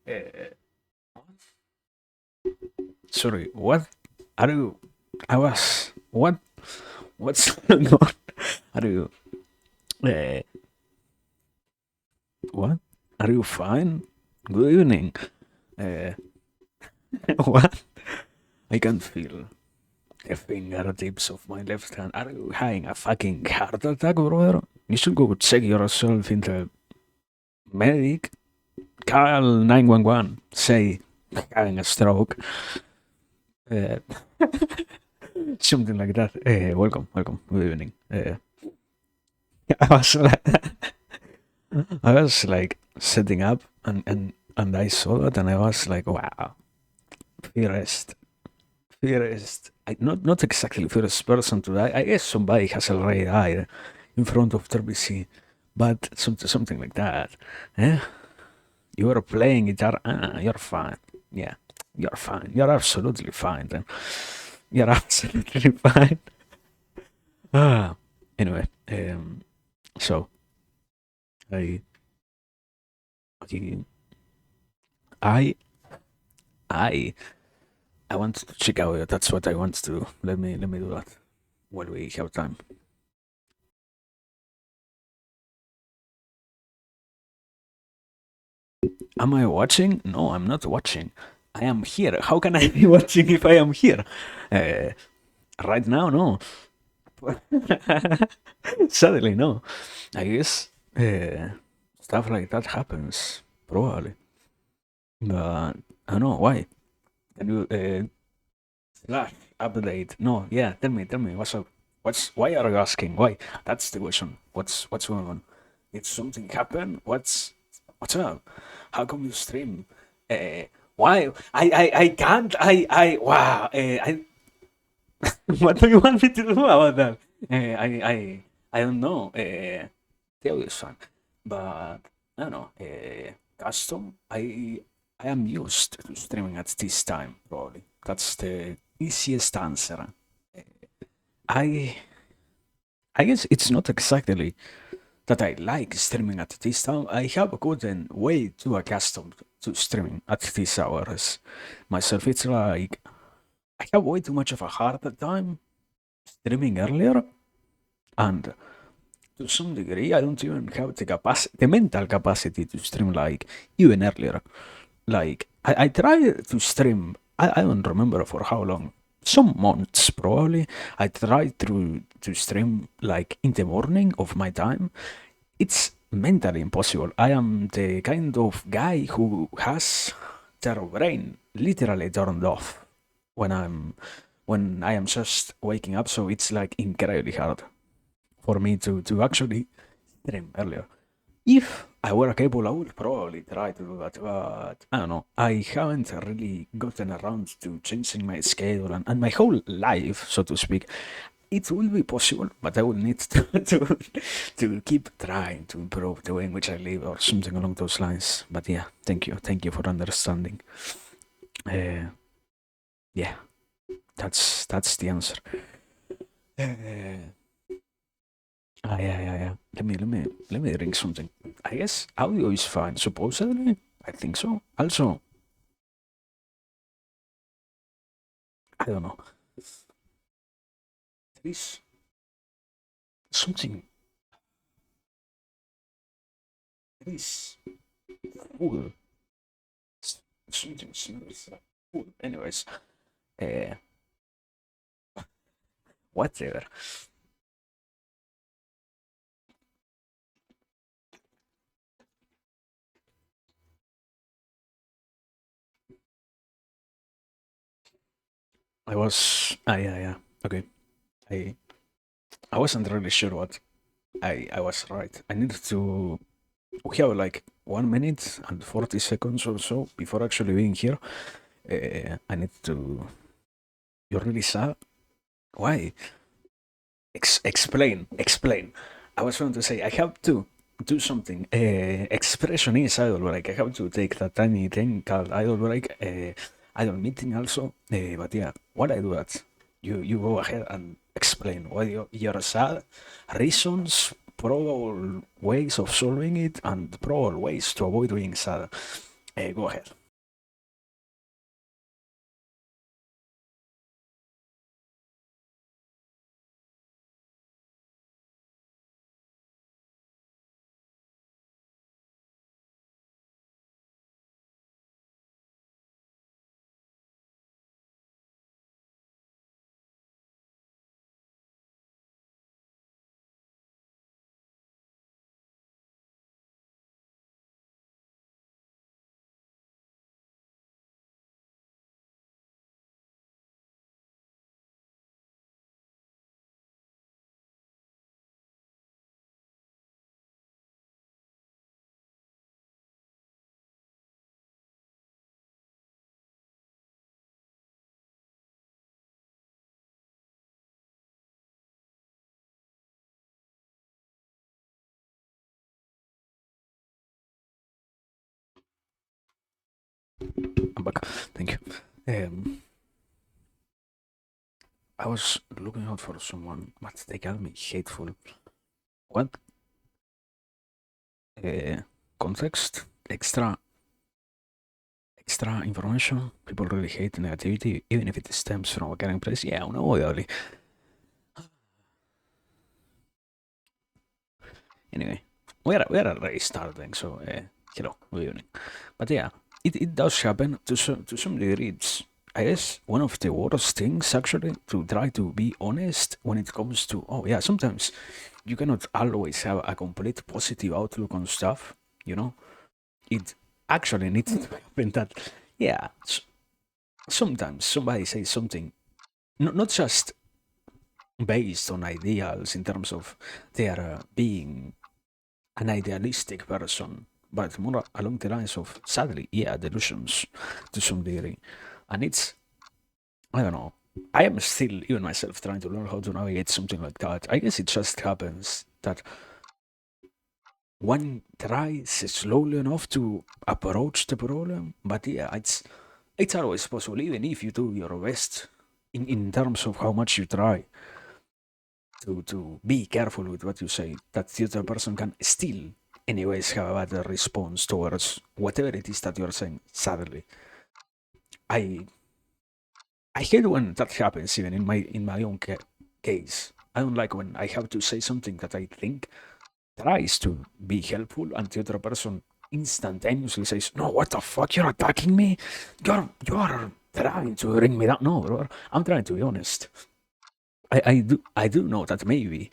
Uh, Sorry, what are you? I was what? What's going on? Are you? Uh, what? Are you fine? Good evening. Uh, what? I can feel the fingertips of my left hand. Are you having a fucking heart attack, brother? You should go check yourself in the medic. Call 911. Say having a stroke. Uh, Something like that. Welcome, welcome. Good evening. I was like, I was like setting up, and I saw that, and I was like, wow, first, first. Not exactly first person to die. I guess somebody has already died in front of TBC, but something like that. Eh? You are playing guitar. You're fine. Yeah, you're fine. You're absolutely fine. Then you're absolutely fine. Ah. Anyway, so I, I, I, I want to check out. That's what I want to do. Let me do that while we have time. Am I watching? No, I'm not watching. I am here. How can I be watching if I am here? Uh, right now, no. Suddenly, no. I guess stuff like that happens probably, but I don't know why. Can you slash update? No, yeah. Tell me. What's up? Why are you asking? Why? That's the question. What's going on? Did something happen? What's up? How come you stream? Why? I can't. Wow. What do you want me to do about that? I don't know. Theo is fun, but I don't know. Custom. I am used to streaming at this time. Probably that's the easiest answer. I I guess it's not exactly that I like streaming at this time. I have gotten way too accustomed to streaming at these hours. Myself, it's like I have way too much of a hard time streaming earlier, and to some degree, I don't even have the mental capacity to stream like even earlier. Like I tried to stream. I don't remember for how long. Some months probably. I tried to stream like in the morning of my time. It's mentally impossible. I am the kind of guy who has their brain literally turned off when I am just waking up. So it's like incredibly hard for me to actually stream earlier. If I were capable, I would probably try to do that, but I don't know. I haven't really gotten around to changing my schedule and my whole life, so to speak. It will be possible, but I will need to keep trying to improve the way in which I live or something along those lines. But yeah, thank you for understanding. Uh, yeah, that's the answer. Uh, yeah. Let me drink something. I guess audio is fine. Supposedly, I think so. Also, I don't know. There is something. There is food. Something smells like food. Anyways, uh, whatever. I was. Yeah. Okay. I I wasn't really sure what I was right. I needed to. We have like 1 minute and 40 seconds or so before actually being here. I need to. You're really sad. Why? Explain. I was going to say I have to do something. Expression is idle break. I have to take that tiny thing called idle break. Idle meeting also. But yeah, what I do that? You go ahead and explain why you're sad, reasons, probable ways of solving it, and probable ways to avoid being sad. Go ahead. Um, I was looking out for someone, but they call me hateful. What context? Extra information. People really hate negativity, even if it stems from a caring place. Yeah, unavoidably. Anyway, we are already starting, so hello, good evening. But yeah, it does happen to some degree. It's, I guess, one of the worst things actually to try to be honest when it comes to, oh yeah, sometimes you cannot always have a complete positive outlook on stuff, you know? It actually needs to happen that, yeah, sometimes somebody says something, not just based on ideals in terms of their being an idealistic person, but more along the lines of, sadly, yeah, delusions to some degree. And it's, I don't know, I am still, even myself, trying to learn how to navigate something like that. I guess it just happens that one tries slowly enough to approach the problem, but yeah, it's always possible, even if you do your best in terms of how much you try to be careful with what you say, that the other person can still anyways have a better response towards whatever it is that you're saying, sadly. I I hate when that happens, even in my own case. I don't like when I have to say something that I think tries to be helpful, and the other person instantaneously says, "No, what the fuck? You're attacking me. You're trying to bring me down." No, bro. I'm trying to be honest. I do know that maybe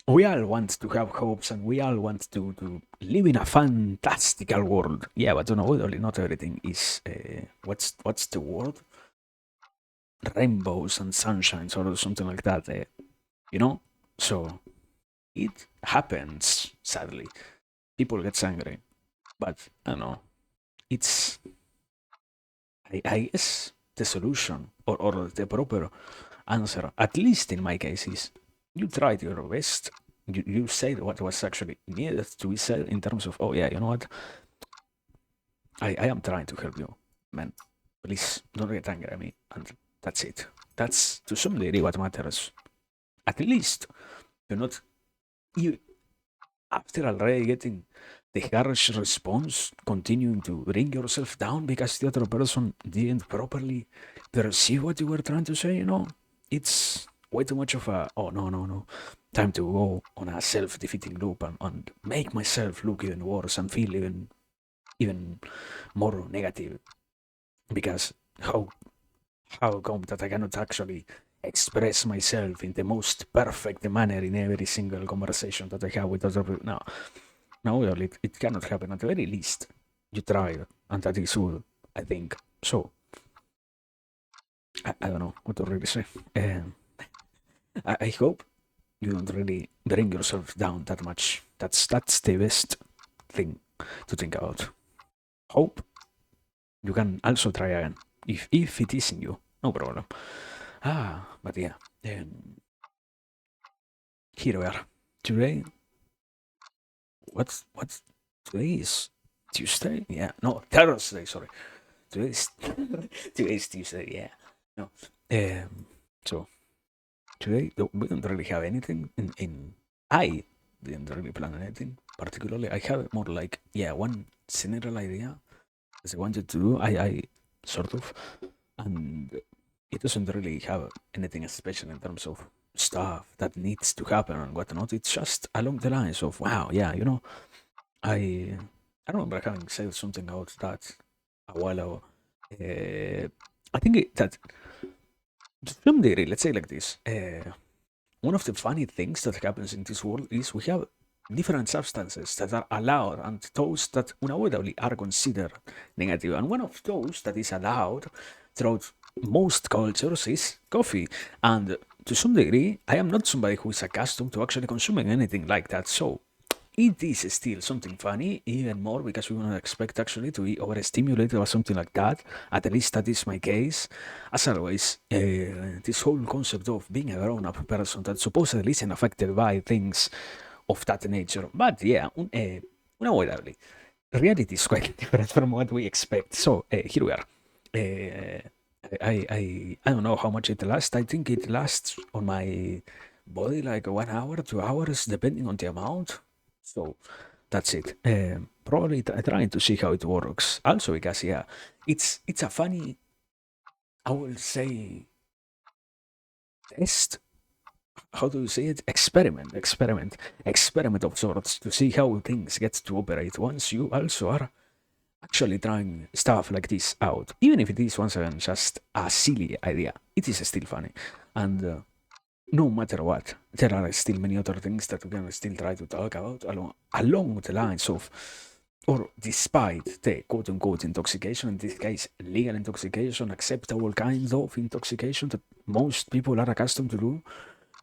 we all want to have hopes, and we all want to live in a fantastical world. Yeah, but unavoidably, not everything is what's the word? Rainbows and sunshines or something like that. You know. So it happens. Sadly, people get angry, but I don't know. It's, I guess, the solution, or the proper answer, at least in my case, is you tried your best. You said what was actually needed to be said in terms of, oh yeah, you know what, I am trying to help you, man. Please don't get angry at me, and that's it. That's to some degree what matters. At least you're not, you, after already getting the harsh response, continuing to bring yourself down because the other person didn't properly perceive what you were trying to say, it's way too much of a, oh no, no, no, time to go on a self defeating loop, and make myself look even worse and feel even more negative, because how come that I cannot actually express myself in the most perfect manner in every single conversation that I have with other people? No, no, well, it cannot happen. At the very least, you try, and that is all, I think. So, I don't know what to really say. I hope you don't really bring yourself down that much. That's the best thing to think about. Hope you can also try again. If it is in you, no problem. But yeah, here we are. Today, what's today is Tuesday? Yeah, no, Thursday. Sorry, today's today's Tuesday. Yeah, no. So today we don't really have anything in. I didn't really plan anything particularly. I have more like, yeah, one general idea as I wanted to do. I sort of, and it doesn't really have anything special in terms of stuff that needs to happen and whatnot. It's just along the lines of, wow, yeah, I I remember having said something about that a while ago. I think that to some degree, let's say like this. One of the funny things that happens in this world is we have different substances that are allowed, and those that unavoidably are considered negative. And one of those that is allowed throughout most cultures is coffee. And to some degree, I am not somebody who is accustomed to actually consuming anything like that. So it is still something funny, even more because we don't expect actually to be overstimulated or something like that. At least that is my case. As always, this whole concept of being a grown up person that supposedly isn't affected by things of that nature. But yeah, unavoidably, reality is quite different from what we expect. So here we are. I don't know how much it lasts. I think it lasts on my body like 1 hour, 2 hours, depending on the amount. So that's it. Probably trying to see how it works. Also because yeah, it's a funny, I will say, test. How do you say it? Experiment of sorts to see how things get to operate once you also are actually trying stuff like this out. Even if it is once again just a silly idea, it is still funny. And no matter what, there are still many other things that we can still try to talk about along the lines of, or despite the quote unquote intoxication, in this case, legal intoxication, acceptable kind of intoxication that most people are accustomed to do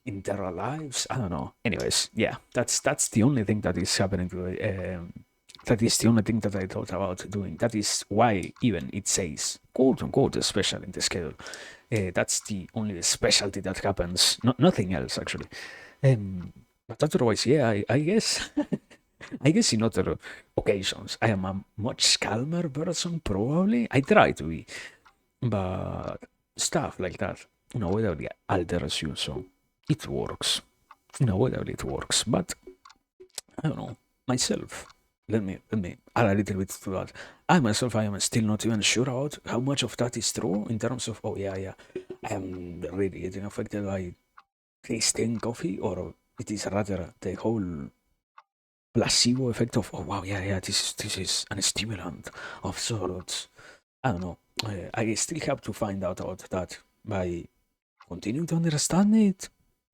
in their lives. I don't know. Anyways, yeah, that's the only thing that is happening today. That is the only thing that I thought about doing. That is why even it says quote unquote special in the schedule. That's the only specialty that happens. Nothing else actually. But otherwise, yeah, I guess I guess in other occasions I am a much calmer person. Probably I try to be, but stuff like that, without alters you. So it works. Without it works. But I don't know myself. Let me add a little bit to that. I myself, I am still not even sure about how much of that is true in terms of, oh yeah, yeah, I am really getting affected by tasting coffee, or it is rather the whole placebo effect of, oh wow, yeah, yeah, this is an stimulant of sorts. I don't know. I still have to find out about that by continuing to understand it,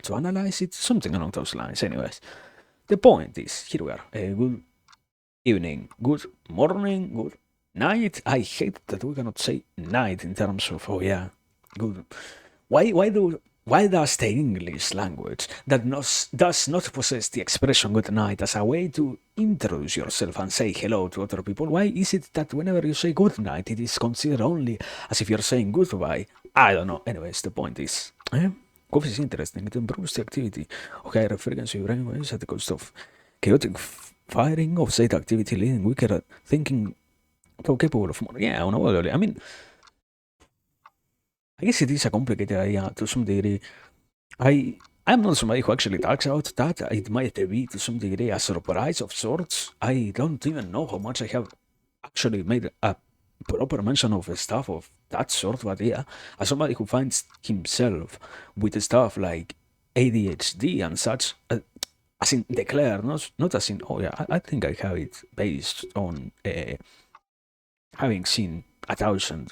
to analyze it, something along those lines. Anyways, the point is, here we are. Good evening, good morning, good night. I hate that we cannot say night in terms of, oh yeah, good. Why does the English language that does not possess the expression good night as a way to introduce yourself and say hello to other people, why is it that whenever you say good night, it is considered only as if you're saying goodbye? I don't know. Anyways, the point is, coffee is interesting. It improves the activity of higher frequency brainwaves at the cost of chaotic firing of said activity, leading weaker thinking, so capable of more. Yeah, I mean, I guess it is a complicated idea to some degree. I'm not somebody who actually talks about that. It might be to some degree a surprise of sorts. I don't even know how much I have actually made a proper mention of stuff of that sort, but yeah, as somebody who finds himself with stuff like ADHD and such, as in declare, not as in, oh yeah, I think I have it based on having seen a thousand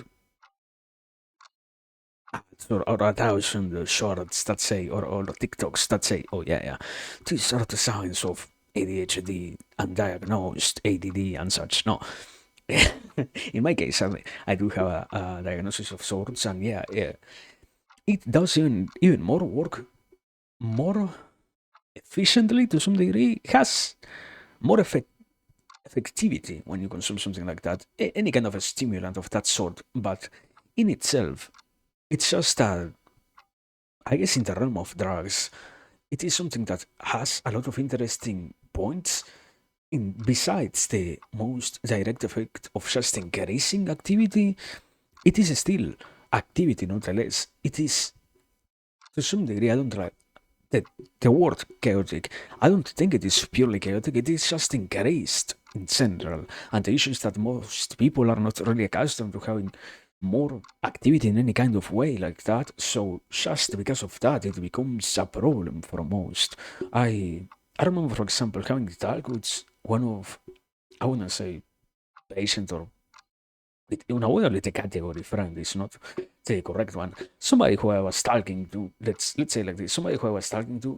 or a thousand shorts that say, or TikToks that say, oh yeah, yeah, these are the signs of ADHD, undiagnosed ADD and such. No, in my case, I do have a diagnosis of sorts, and yeah, yeah, it does even more work, more efficiently to some degree, has more effectivity when you consume something like that, any kind of a stimulant of that sort. But in itself, it's just a, I guess, in the realm of drugs, it is something that has a lot of interesting points. Besides the most direct effect of just increasing activity, it is still activity nonetheless. It is, to some degree, I don't like the word chaotic. I don't think it is purely chaotic, it is just increased in general. And the issue is that most people are not really accustomed to having more activity in any kind of way like that. So just because of that, it becomes a problem for most. I remember, for example, having the talk with one of, I wouldn't say patient, or una way the category friend is not the correct one. Somebody who I was talking to, let's say like this, somebody who I was talking to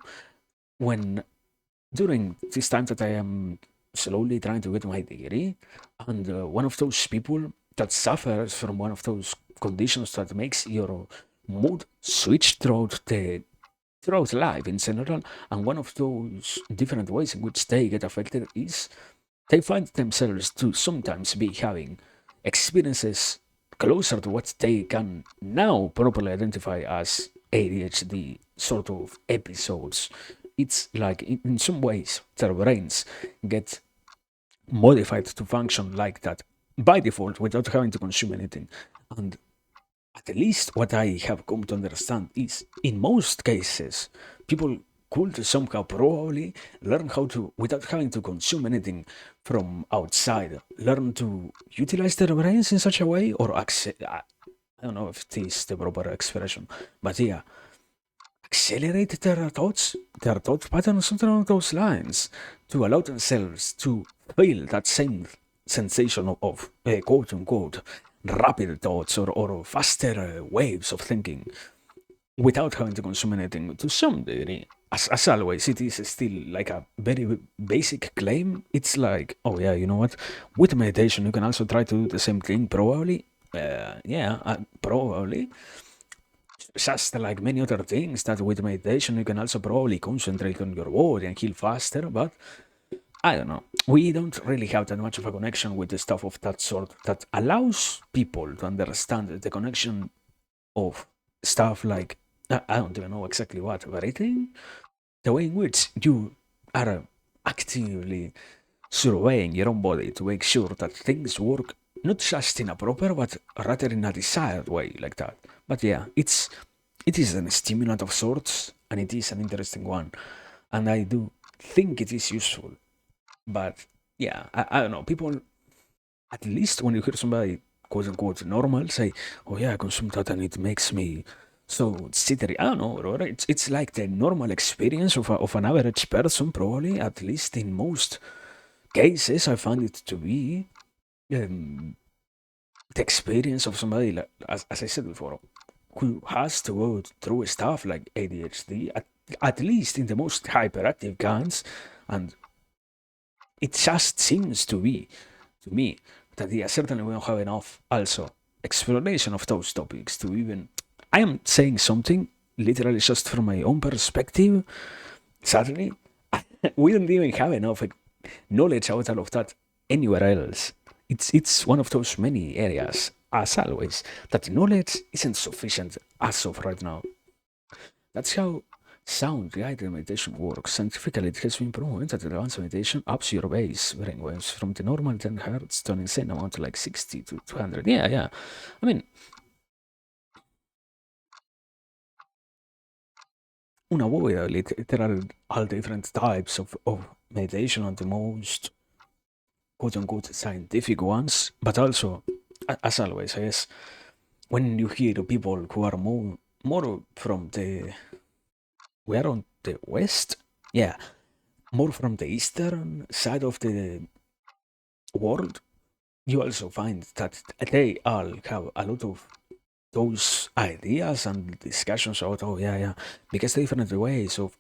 when during this time that I am slowly trying to get my degree, and one of those people that suffers from one of those conditions that makes your mood switch throughout life in general, and one of those different ways in which they get affected is they find themselves to sometimes be having experiences closer to what they can now properly identify as ADHD sort of episodes. It's like in some ways their brains get modified to function like that by default without having to consume anything. And at least what I have come to understand is, in most cases, people could somehow probably learn how to, without having to consume anything from outside, learn to utilize their brains in such a way, or I don't know if this is the proper expression, but yeah, accelerate their thought patterns, something along those lines, to allow themselves to feel that same sensation of quote unquote rapid thoughts or faster waves of thinking without having to consume anything to some degree. As always, it is still like a very basic claim. It's like, oh yeah, you know what? With meditation, you can also try to do the same thing, probably. Probably just like many other things that with meditation you can also probably concentrate on your body and heal faster, but I don't know, we don't really have that much of a connection with the stuff of that sort that allows people to understand the connection of stuff like I don't even know exactly what, breathing, the way in which you are actively surveying your own body to make sure that things work not just in a proper but rather in a desired way like that. But yeah, it is an stimulant of sorts and it is an interesting one. And I do think it is useful. But yeah, I don't know. People, at least when you hear somebody quote unquote normal say, oh yeah, I consume that and it makes me so jittery. I don't know, bro. It's like the normal experience of an average person, probably, at least in most cases. I find it to be um, the experience of somebody, like, as I said before, who has to go through stuff like ADHD, at least in the most hyperactive kinds, and it just seems to be, to me, that yeah, certainly we don't have enough also exploration of those topics to even. I am saying something literally just from my own perspective. Sadly, we don't even have enough knowledge outside of that anywhere else. It's one of those many areas, as always, that knowledge isn't sufficient as of right now. That's how sound guided meditation works. Scientifically, it has been proven that advanced meditation ups your bass brainwaves from the normal 10 hertz to an insane amount like 60 to 200. Yeah, yeah. I mean, unavoidably, there are all different types of meditation and the most quote unquote scientific ones, but also, as always, I guess, when you hear people who are more from the we are on the west, yeah, more from the eastern side of the world, you also find that they all have a lot of those ideas and discussions about, oh yeah, yeah, because different ways of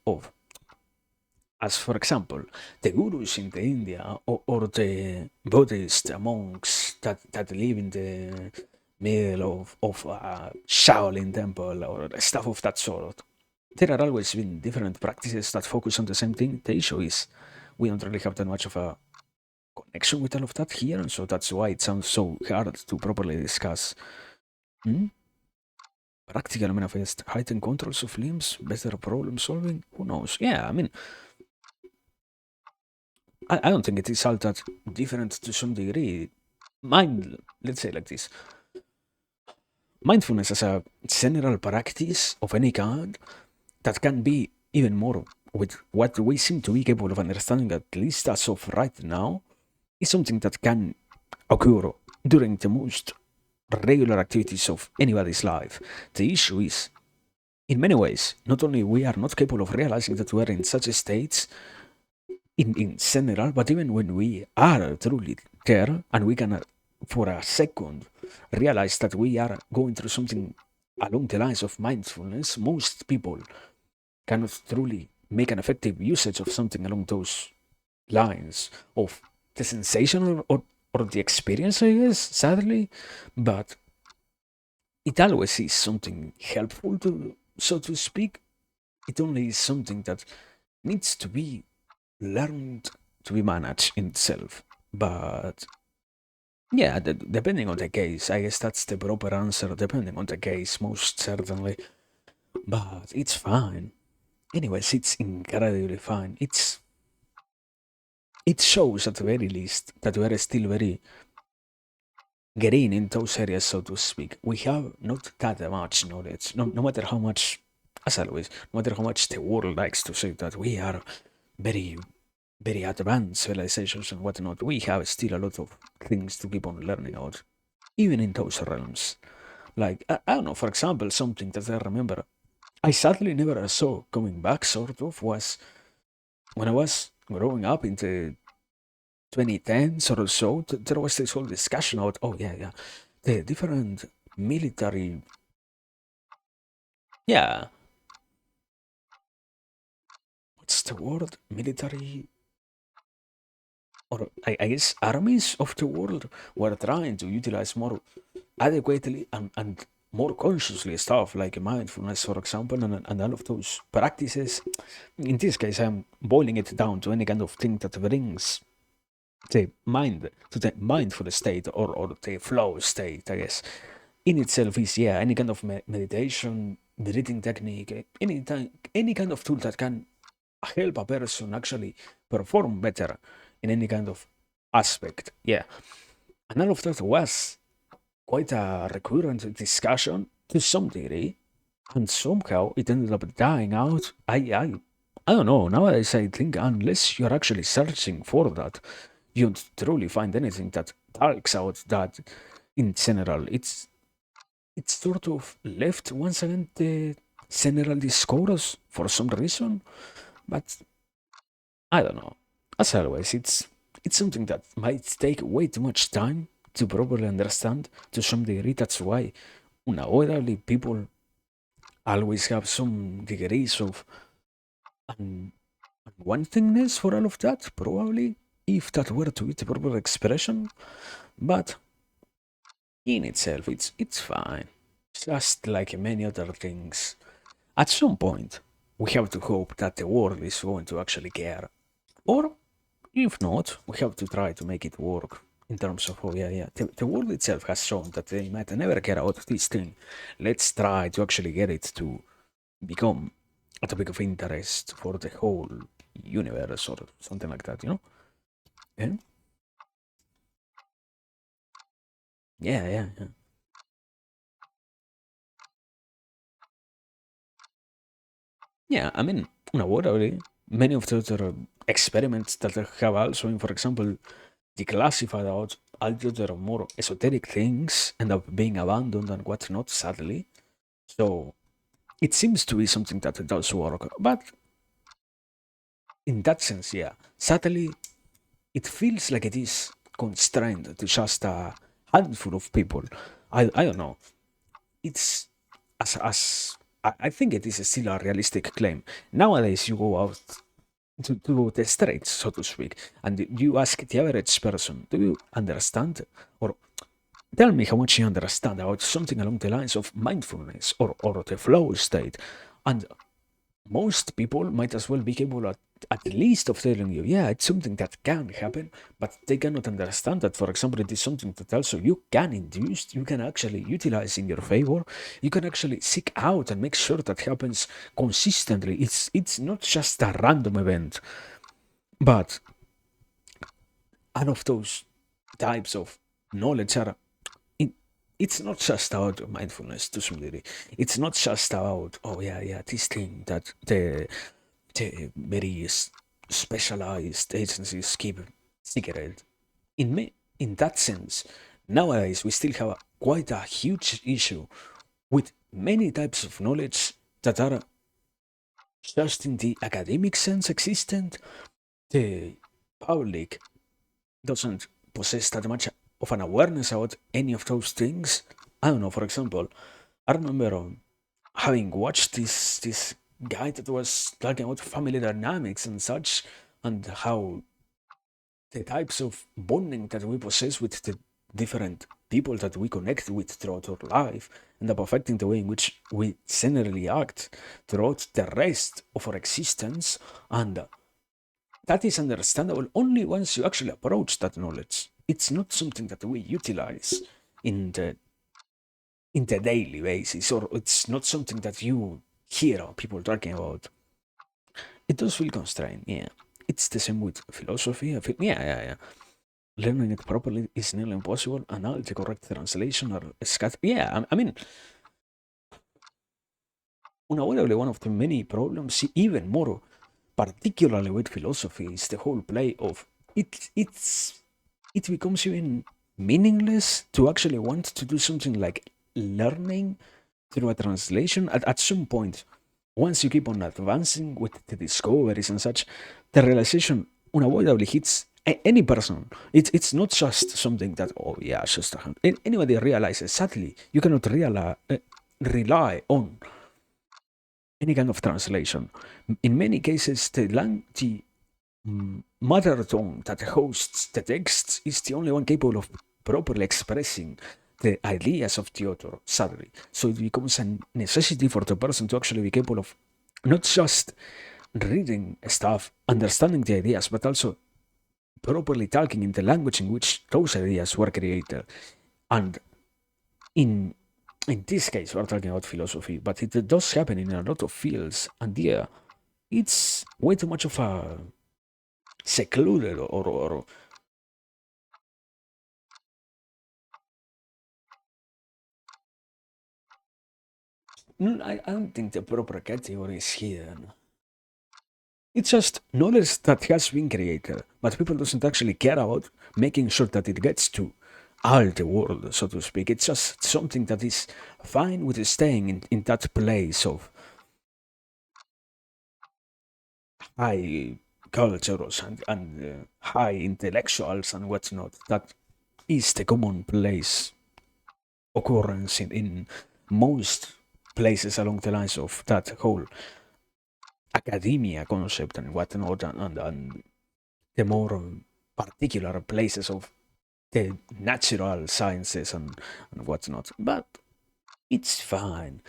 as for example, the gurus in the India or the Buddhist monks that live in the middle of a Shaolin temple or stuff of that sort. There are always been different practices that focus on the same thing. The issue is we don't really have that much of a connection with all of that here, and so that's why it sounds so hard to properly discuss. Hmm? Practical manifest, heightened controls of limbs, better problem solving. Who knows? Yeah, I mean, I don't think it is all that different to some degree. Let's say like this, mindfulness as a general practice of any kind that can be even more with what we seem to be capable of understanding, at least as of right now, is something that can occur during the most regular activities of anybody's life. The issue is, in many ways, not only we are not capable of realizing that we are in such states in general, but even when we are truly there and we can, for a second, realize that we are going through something along the lines of mindfulness, most people cannot truly make an effective usage of something along those lines of the sensation or the experience, I guess, sadly. But it always is something helpful to, so to speak. It only is something that needs to be learned to be managed in itself. But yeah, depending on the case, I guess that's the proper answer. Depending on the case, most certainly. But it's fine. Anyways, it's incredibly fine. It shows at the very least that we are still very getting in those areas, so to speak, we have not that much knowledge. No matter how much, as always, no matter how much the world likes to say that we are very, very advanced civilizations and whatnot, we have still a lot of things to keep on learning out, even in those realms. Like, I don't know, for example, something that I remember I sadly never saw coming back, sort of, was when I was growing up in the 2010s or so, there was this whole discussion about, oh, yeah, yeah, the different military, yeah, what's the word? Military, or I guess armies of the world were trying to utilize more adequately and more consciously stuff like mindfulness, for example, and all of those practices. In this case, I'm boiling it down to any kind of thing that brings the mind to the mindful state or the flow state, I guess, in itself is, yeah, any kind of meditation, breathing technique, any kind of tool that can help a person actually perform better in any kind of aspect. Yeah. And all of that was quite a recurrent discussion to some degree, and somehow it ended up dying out. I don't know. Nowadays, I think unless you're actually searching for that, you don't truly find anything that talks out that. In general, it's sort of left once again the general discourse for some reason, but I don't know. As always, it's something that might take way too much time to properly understand to some degree. That's why unavoidably people always have some degrees of un- unwantingness for all of that, probably, if that were to be the proper expression. But in itself, it's fine. Just like many other things. At some point, we have to hope that the world is going to actually care. Or, if not, we have to try to make it work in terms of, oh, yeah, yeah, the world itself has shown that they might never care about this thing. Let's try to actually get it to become a topic of interest for the whole universe or something like that, you know? Yeah, yeah, yeah. Yeah. Yeah, I mean, unavoidably, many of the other experiments that have also, for example, declassified out all the other more esoteric things end up being abandoned and whatnot, sadly. So it seems to be something that does work. But in that sense, yeah, sadly, it feels like it is constrained to just a handful of people. I don't know. It's as I think it is still a realistic claim. Nowadays, you go out to the streets, so to speak, and you ask the average person, do you understand or tell me how much you understand about something along the lines of mindfulness or the flow state? And most people might as well be capable at least of telling you, yeah, it's something that can happen, but they cannot understand that, for example, it is something that also you can induce, you can actually utilize in your favor, you can actually seek out and make sure that happens consistently. It's not just a random event, but all of those types of knowledge are it, it's not just about mindfulness to some degree. It's not just about, oh yeah, yeah, this thing that the very specialized agencies keep secret. In me, in that sense, nowadays we still have quite a huge issue with many types of knowledge that are just in the academic sense existent. The public doesn't possess that much of an awareness about any of those things. I don't know. For example, I remember having watched this guy that was talking about family dynamics and such, and how the types of bonding that we possess with the different people that we connect with throughout our life end up affecting the way in which we generally act throughout the rest of our existence. And that is understandable only once you actually approach that knowledge. It's not something that we utilize in the daily basis, or it's not something that you hear people talking about. It does feel constrained, yeah. It's the same with philosophy. Yeah, yeah, yeah. learning it properly is nearly impossible, and now the correct translation or scat. Yeah, I mean, unavoidably one of the many problems, even more particularly with philosophy, is the whole play of it. It becomes even meaningless to actually want to do something like learning through a translation at some point. Once you keep on advancing with the discoveries and such, the realization unavoidably hits any person. It's not just something that, oh yeah, just anybody realizes. Sadly, you cannot rely on any kind of translation. In many cases, the mother tongue that hosts the text is the only one capable of properly expressing the ideas of the author, sadly. So it becomes a necessity for the person to actually be capable of not just reading stuff, understanding the ideas, but also properly talking in the language in which those ideas were created. And in this case, we're talking about philosophy, but it does happen in a lot of fields, and yeah, it's way too much of a secluded or no, I don't think the proper category is here. It's just knowledge that has been created, but people doesn't actually care about making sure that it gets to all the world, so to speak. It's just something that is fine with staying in that place of high cultures and high intellectuals and whatnot. That is the commonplace occurrence in most places along the lines of that whole academia concept and whatnot, and the more particular places of the natural sciences and whatnot. But it's fine.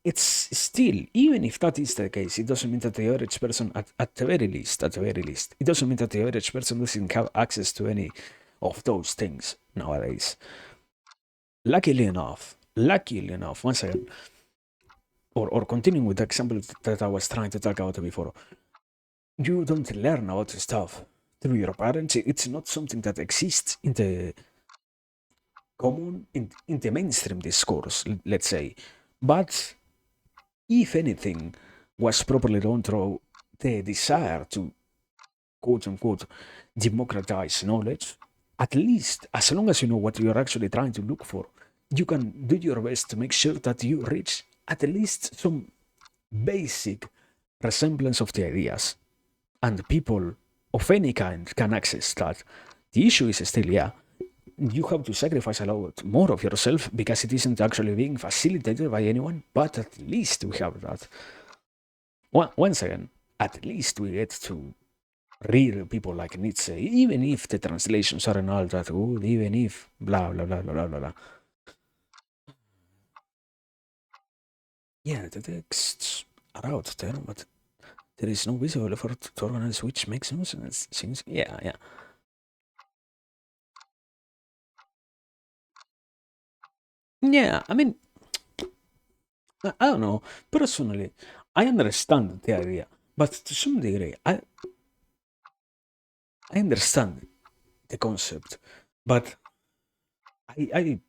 It's still, even if that is the case, it doesn't mean that the average person, at the very least, it doesn't mean that the average person doesn't have access to any of those things nowadays. Luckily enough, once again, or continuing with the example that I was trying to talk about before, you don't learn about stuff through your parents. It's not something that exists in the common, in the mainstream discourse, let's say. But if anything was properly done through the desire to quote unquote democratize knowledge, at least as long as you know what you're actually trying to look for, you can do your best to make sure that you reach at least some basic resemblance of the ideas, and people of any kind can access that. The issue is still, yeah, you have to sacrifice a lot more of yourself because it isn't actually being facilitated by anyone, but at least we have that. Once again, at least we get to read people like Nietzsche, even if the translations aren't all that good, even if blah blah blah blah blah blah. Yeah, the texts are out there, but there is no visible effort to organize, which makes no sense. Seems, yeah, yeah. Yeah, I mean, I don't know. Personally, I understand the idea, but to some degree, I understand the concept, but I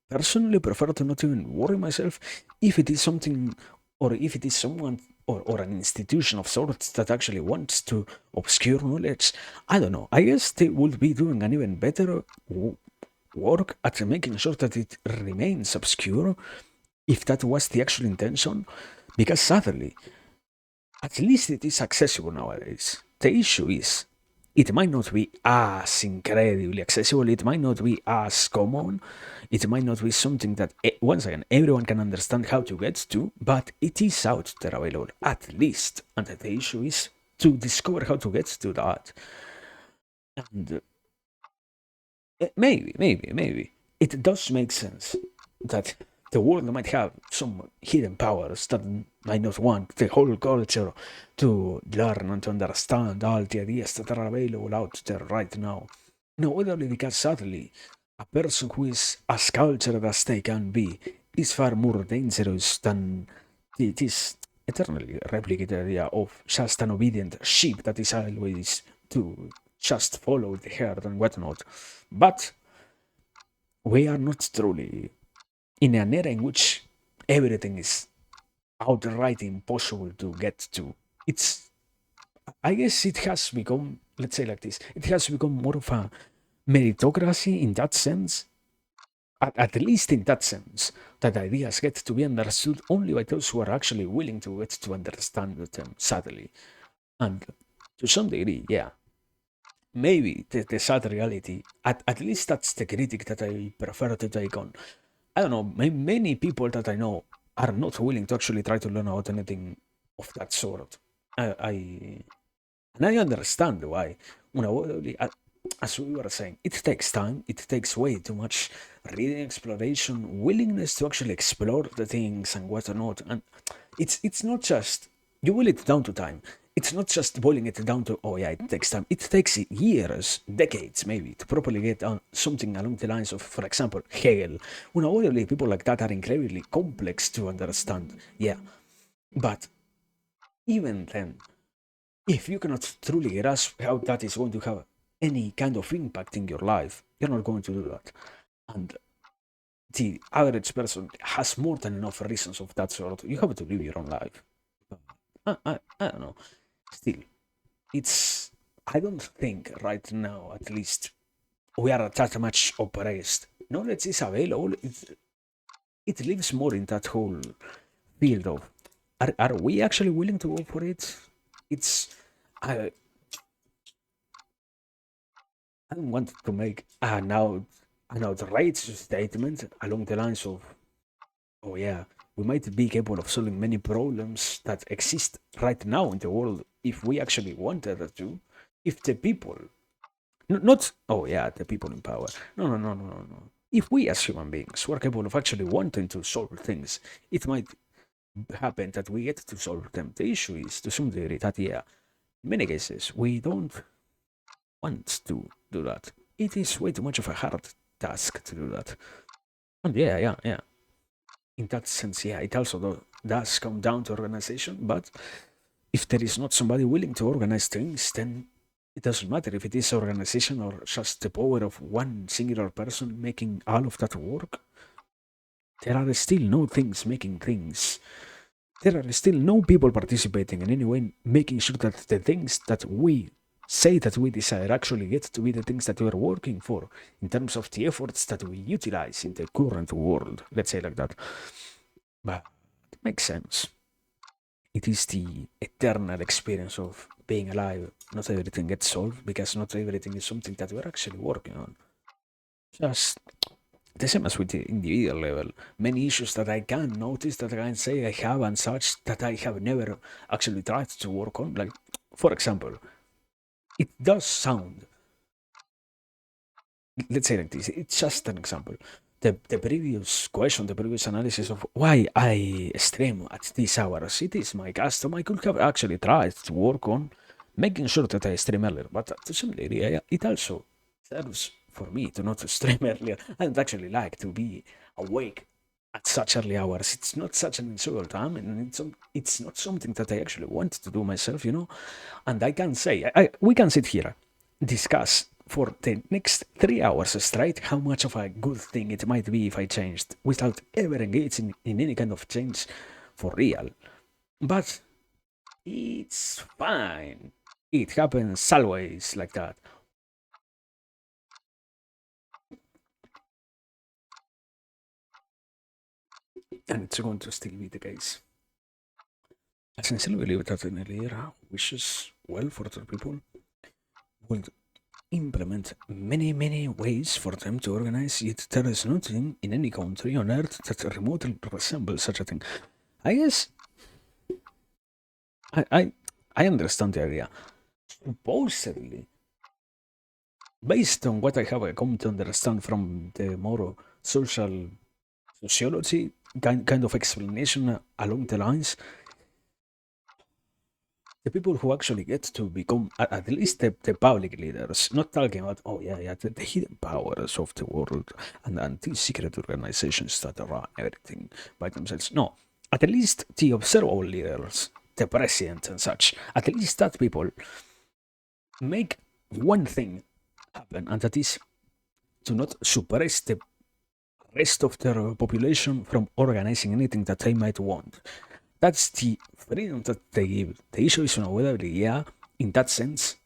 personally prefer to not even worry myself if it is something or if it is someone or an institution of sorts that actually wants to obscure knowledge. I don't know. I guess they would be doing an even better work at making sure that it remains obscure if that was the actual intention. Because sadly, at least it is accessible nowadays. The issue is, it might not be as incredibly accessible, it might not be as common, it might not be something that, once again, everyone can understand how to get to, but it is out there available, at least. And the issue is to discover how to get to that. And maybe. It does make sense that the world might have some hidden powers that might not want the whole culture to learn and to understand all the ideas that are available out there right now. No, only because sadly, a person who is as cultured as they can be is far more dangerous than this eternally replicated idea of just an obedient sheep that is always to just follow the herd and whatnot. But we are not truly in an era in which everything is outright impossible to get to. It's, I guess it has become, let's say like this, it has become more of a meritocracy in that sense, at least in that sense, that ideas get to be understood only by those who are actually willing to get to understand them, sadly. And to some degree, yeah, maybe the sad reality, at least that's the critic that I prefer to take on. I don't know, many people that I know are not willing to actually try to learn about anything of that sort. I and I understand why. You know, as we were saying, it takes time, it takes way too much reading, exploration, willingness to actually explore the things and whatnot. And it's not just, you boil it down to time. It's not just boiling it down to, oh yeah, it takes time. It takes years, decades maybe, to properly get on something along the lines of, for example, Hegel. You know, obviously people like that are incredibly complex to understand. Yeah. But even then, if you cannot truly grasp how that is going to have any kind of impact in your life, you're not going to do that. And the average person has more than enough reasons of that sort. You have to live your own life. I don't know. Still, it's. I don't think right now, at least, we are that much oppressed. Knowledge is available. It lives more in that whole field of. Are we actually willing to go for it? It's. I, I don't want to make an outrageous statement along the lines of, oh yeah, we might be capable of solving many problems that exist right now in the world if we actually wanted to. If the people, not, oh yeah, the people in power. No, no, no, no, no, no. If we as human beings were capable of actually wanting to solve things, it might happen that we get to solve them. The issue is to some degree that, yeah, in many cases, we don't want to do that. It is way too much of a hard task to do that. And yeah, yeah, yeah. In that sense, yeah, it also does come down to organization. But if there is not somebody willing to organize things, then it doesn't matter if it is organization or just the power of one singular person making all of that work. There are still no things making things. There are still no people participating in any way, making sure that the things that we say that we desire actually get to be the things that we are working for in terms of the efforts that we utilize in the current world. Let's say like that. But it makes sense. It is the eternal experience of being alive. Not everything gets solved because not everything is something that we're actually working on. Just the same as with the individual level. Many issues that I can notice, that I can say I have, and such that I have never actually tried to work on. Like, for example, it does sound, let's say like this, it's just an example. The previous question, the previous analysis of why I stream at these hours, it is my custom. I could have actually tried to work on making sure that I stream earlier, but to some degree, it also serves for me to not stream earlier. I don't actually like to be awake at such early hours. It's not such an enjoyable time, and it's not something that I actually want to do myself, you know. And I can say, we can sit here, discuss for the next 3 hours straight how much of a good thing it might be if I changed without ever engaging in any kind of change for real. But it's fine. It happens always like that. And it's going to still be the case. I sincerely believe that in a era wishes well for other people will implement many, many ways for them to organize, yet there is nothing in any country on earth that remotely resembles such a thing. I guess I I, I understand the idea. Supposedly, based on what I have come to understand from the more social sociology kind of explanation along the lines, the people who actually get to become at least the public leaders, not talking about, oh yeah, yeah, the hidden powers of the world and these secret organizations that run everything by themselves. No, at least the observable leaders, the president and such, at least that people make one thing happen, and that is to not suppress the rest of their population from organizing anything that they might want. That's the freedom that they give. The issue is whether, yeah, in that sense,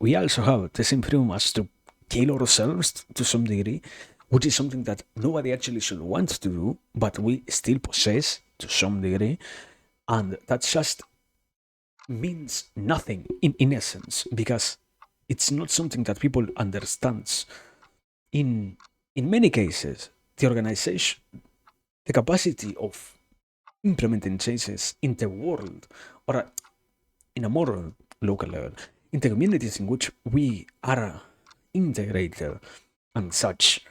we also have the same freedom as to kill ourselves to some degree, which is something that nobody actually should want to do, but we still possess to some degree. And that just means nothing in essence, because it's not something that people understand. In many cases, the organization, the capacity of implementing changes in the world, or in a more local level, in the communities in which we are integrated and such,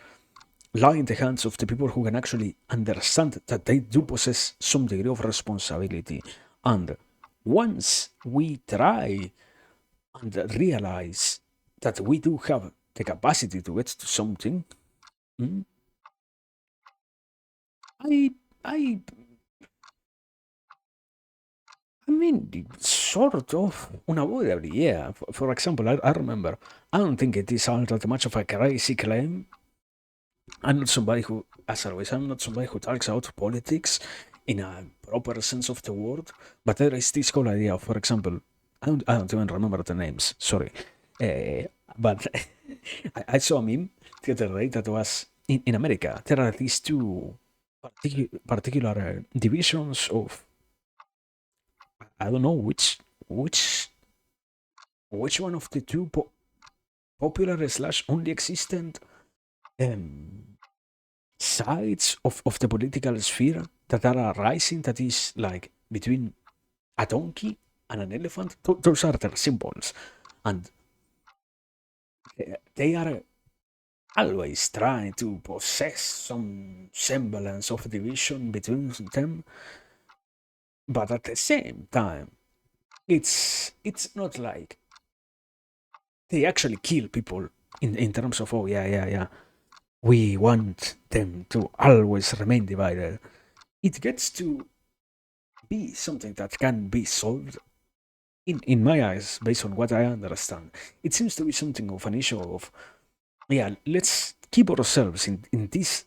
lie in the hands of the people who can actually understand that they do possess some degree of responsibility. And once we try and realize that we do have the capacity to get to something, mm, I, I, I mean, sort of unavoidably, yeah. For example, I remember, I don't think it is all that much of a crazy claim. I'm not somebody who, as always, I'm not somebody who talks about politics in a proper sense of the word, but there is this whole idea, for example, I don't even remember the names, sorry. But I saw a meme the other day that was in America. There are these two particular divisions of, I don't know which which one of the two popular slash only existent um, sides of the political sphere that are arising, that is like between a donkey and an elephant. Those are their symbols, and they are always trying to possess some semblance of division between them, but at the same time, it's not like they actually kill people in terms of, oh yeah, we want them to always remain divided. It gets to be something that can be solved in my eyes, based on what I understand. It seems to be something of an issue of, yeah, let's keep ourselves in this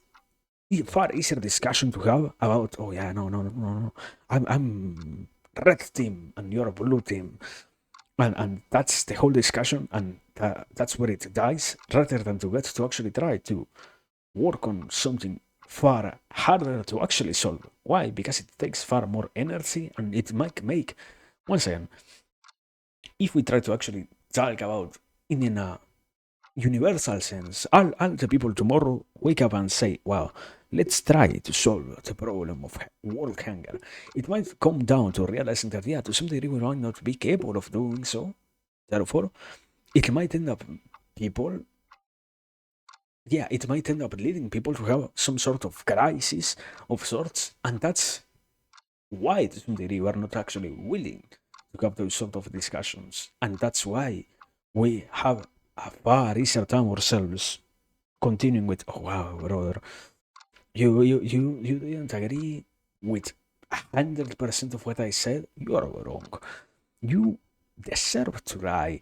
far easier discussion to have about, oh yeah, no, I'm red team and you're a blue team, and that's the whole discussion, and that's where it dies, rather than to get to actually try to work on something far harder to actually solve. Why? Because it takes far more energy, and it might make, once again, if we try to actually talk about in a universal sense, all the people tomorrow wake up and say, wow, let's try to solve the problem of world hunger. It might come down to realizing that, yeah, to some degree we might not be capable of doing so. Therefore, it might end up people, yeah, it might end up leading people to have some sort of crisis of sorts, and that's why to some degree we are not actually willing to have those sort of discussions, and that's why we have a far easier time ourselves continuing with, oh wow, brother, you didn't agree with 100% of what I said. You are wrong. You deserve to die,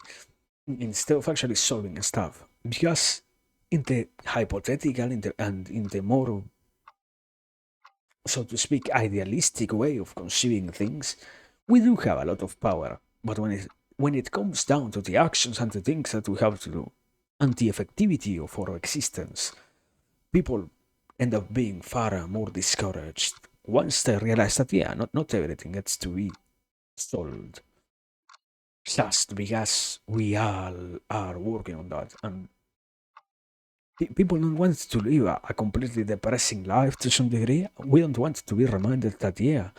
instead of actually solving stuff. Because in the hypothetical, and in the more, so to speak, idealistic way of conceiving things, we do have a lot of power. But when it comes down to the actions and the things that we have to do, and the effectivity of our existence, people end up being far more discouraged once they realize that, yeah, not everything gets to be solved just because we all are working on that. And people don't want to live a completely depressing life to some degree. We don't want to be reminded that, yeah,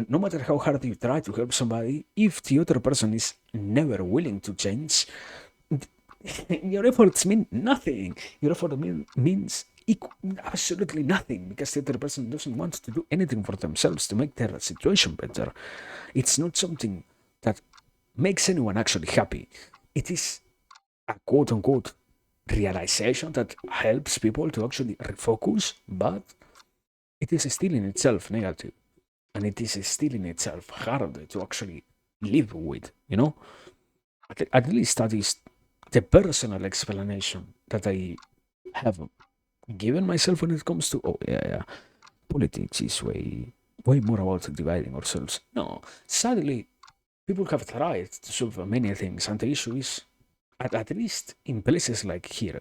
no matter how hard you try to help somebody, if the other person is never willing to change, your efforts mean nothing. Your effort means absolutely nothing, because the other person doesn't want to do anything for themselves to make their situation better. It's not something that makes anyone actually happy. It is a quote unquote realization that helps people to actually refocus, but it is still in itself negative, and it is still in itself hard to actually live with, you know? At least that is the personal explanation that I have given myself when it comes to, oh yeah, yeah, politics is way more about dividing ourselves. No, sadly, people have tried to solve many things, and the issue is, at least in places like here,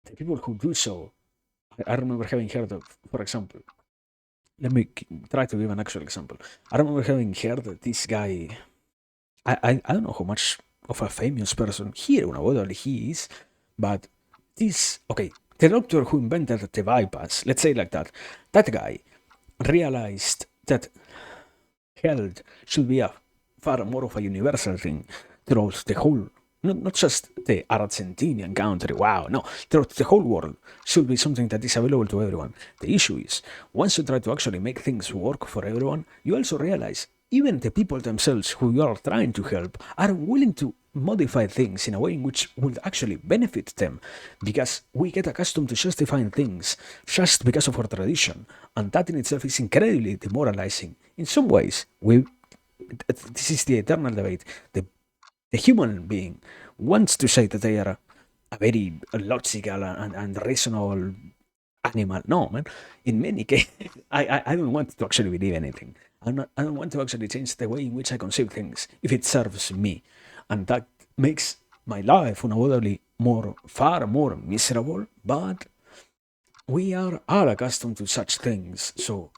the people who do so, I remember having heard of, for example, let me try to give an actual example. I remember having heard that this guy, I don't know how much of a famous person here in Abu Dhabi he is, but this, okay, the doctor who invented the bypass, let's say like that guy realized that health should be a far more of a universal thing throughout the whole, not just the Argentinian country, wow, no, throughout the whole world should be something that is available to everyone. The issue is, once you try to actually make things work for everyone, you also realize even the people themselves who you are trying to help are willing to modify things in a way in which would actually benefit them, because we get accustomed to justifying things just because of our tradition, and that in itself is incredibly demoralizing. In some ways, this is the eternal debate. The human being wants to say that they are a very logical and reasonable animal. No, man. In many cases, I don't want to actually believe anything. I don't want to actually change the way in which I conceive things if it serves me. And that makes my life unavoidably far more miserable. But we are all accustomed to such things. So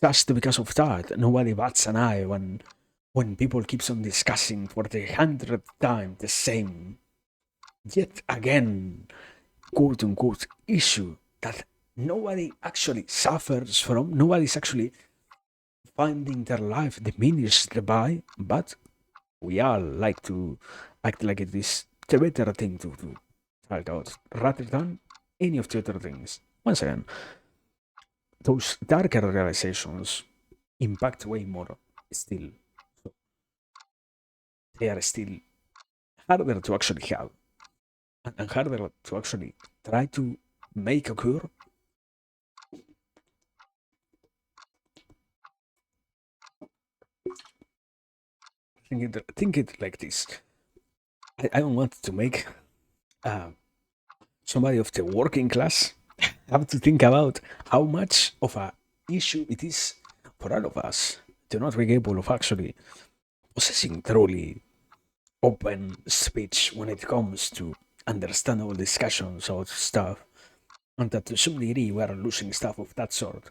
just because of that, nobody bats an eye when people keeps on discussing for the 100th time the same, yet again, quote unquote, issue that nobody actually suffers from, nobody's actually finding their life diminished by, but we all like to act like it is the better thing to talk about rather than any of the other things. Once again, those darker realizations impact way more still. So they are still harder to actually have and harder to actually try to make occur. Think it like this. I don't want to make uh, somebody of the working class have to think about how much of a issue it is for all of us to not be able of actually possessing truly open speech when it comes to understandable discussions about stuff, and that to some degree we are losing stuff of that sort.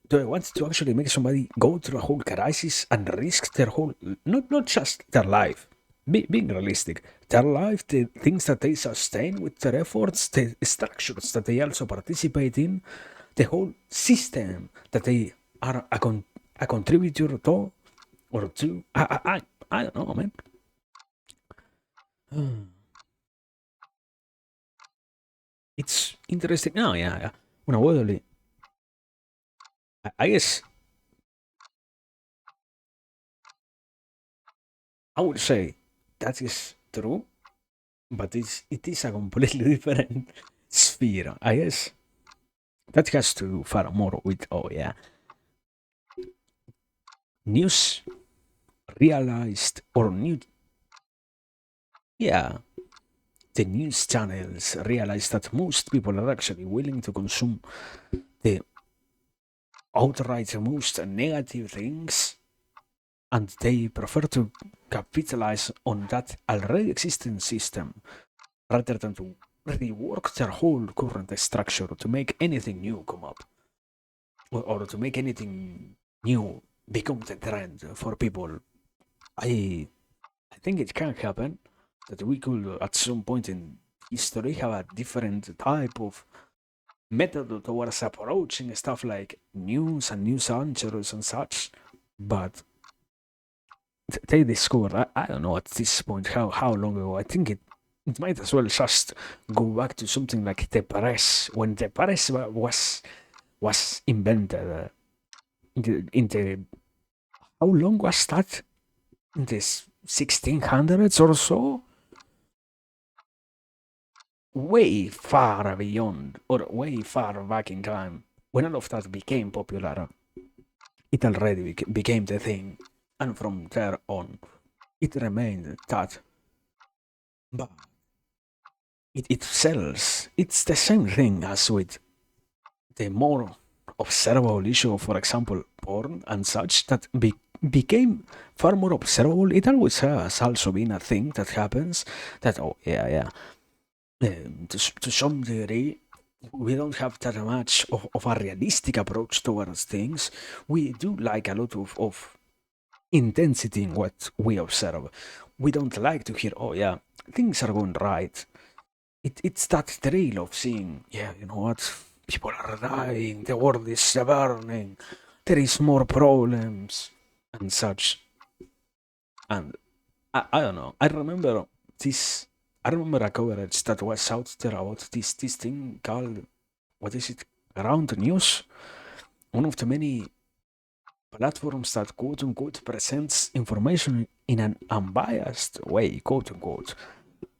Do I want to actually make somebody go through a whole crisis and risk their whole, not just their life, being realistic, their life, the things that they sustain with their efforts, the structures that they also participate in, the whole system that they are a contributor to or to? I don't know, man. It's interesting. No, yeah, yeah. Unavoidably, I guess I would say that is true, but it is a completely different sphere. I guess that has to do far more with, oh yeah, news realized or new, yeah, the news channels realize that most people are actually willing to consume the outright most negative things, and they prefer to capitalize on that already existing system rather than to rework their whole current structure to make anything new come up, or to make anything new become the trend for people. I think it can happen that we could at some point in history have a different type of method towards approaching stuff like news and news anchors and such, but they discovered, I don't know at this point how long ago. I think it might as well just go back to something like the press, when the press was invented in the, how long was that, in the 1600s or so, way far beyond or way far back in time, when all of that became popular, it already became the thing, and from there on it remained that, but it sells. It's the same thing as with the more observable issue, for example, porn and such, that became far more observable. It always has also been a thing that happens that, oh, yeah, yeah. To some degree, we don't have that much of a realistic approach towards things. We do like a lot of intensity in what we observe. We don't like to hear, oh, yeah, things are going right. It's that thrill of seeing, yeah, you know what? People are dying, the world is burning, there is more problems, and such. And I don't know. This. I remember a coverage that was out there about this thing called, what is it? Ground News. One of the many platforms that quote unquote presents information in an unbiased way, quote unquote.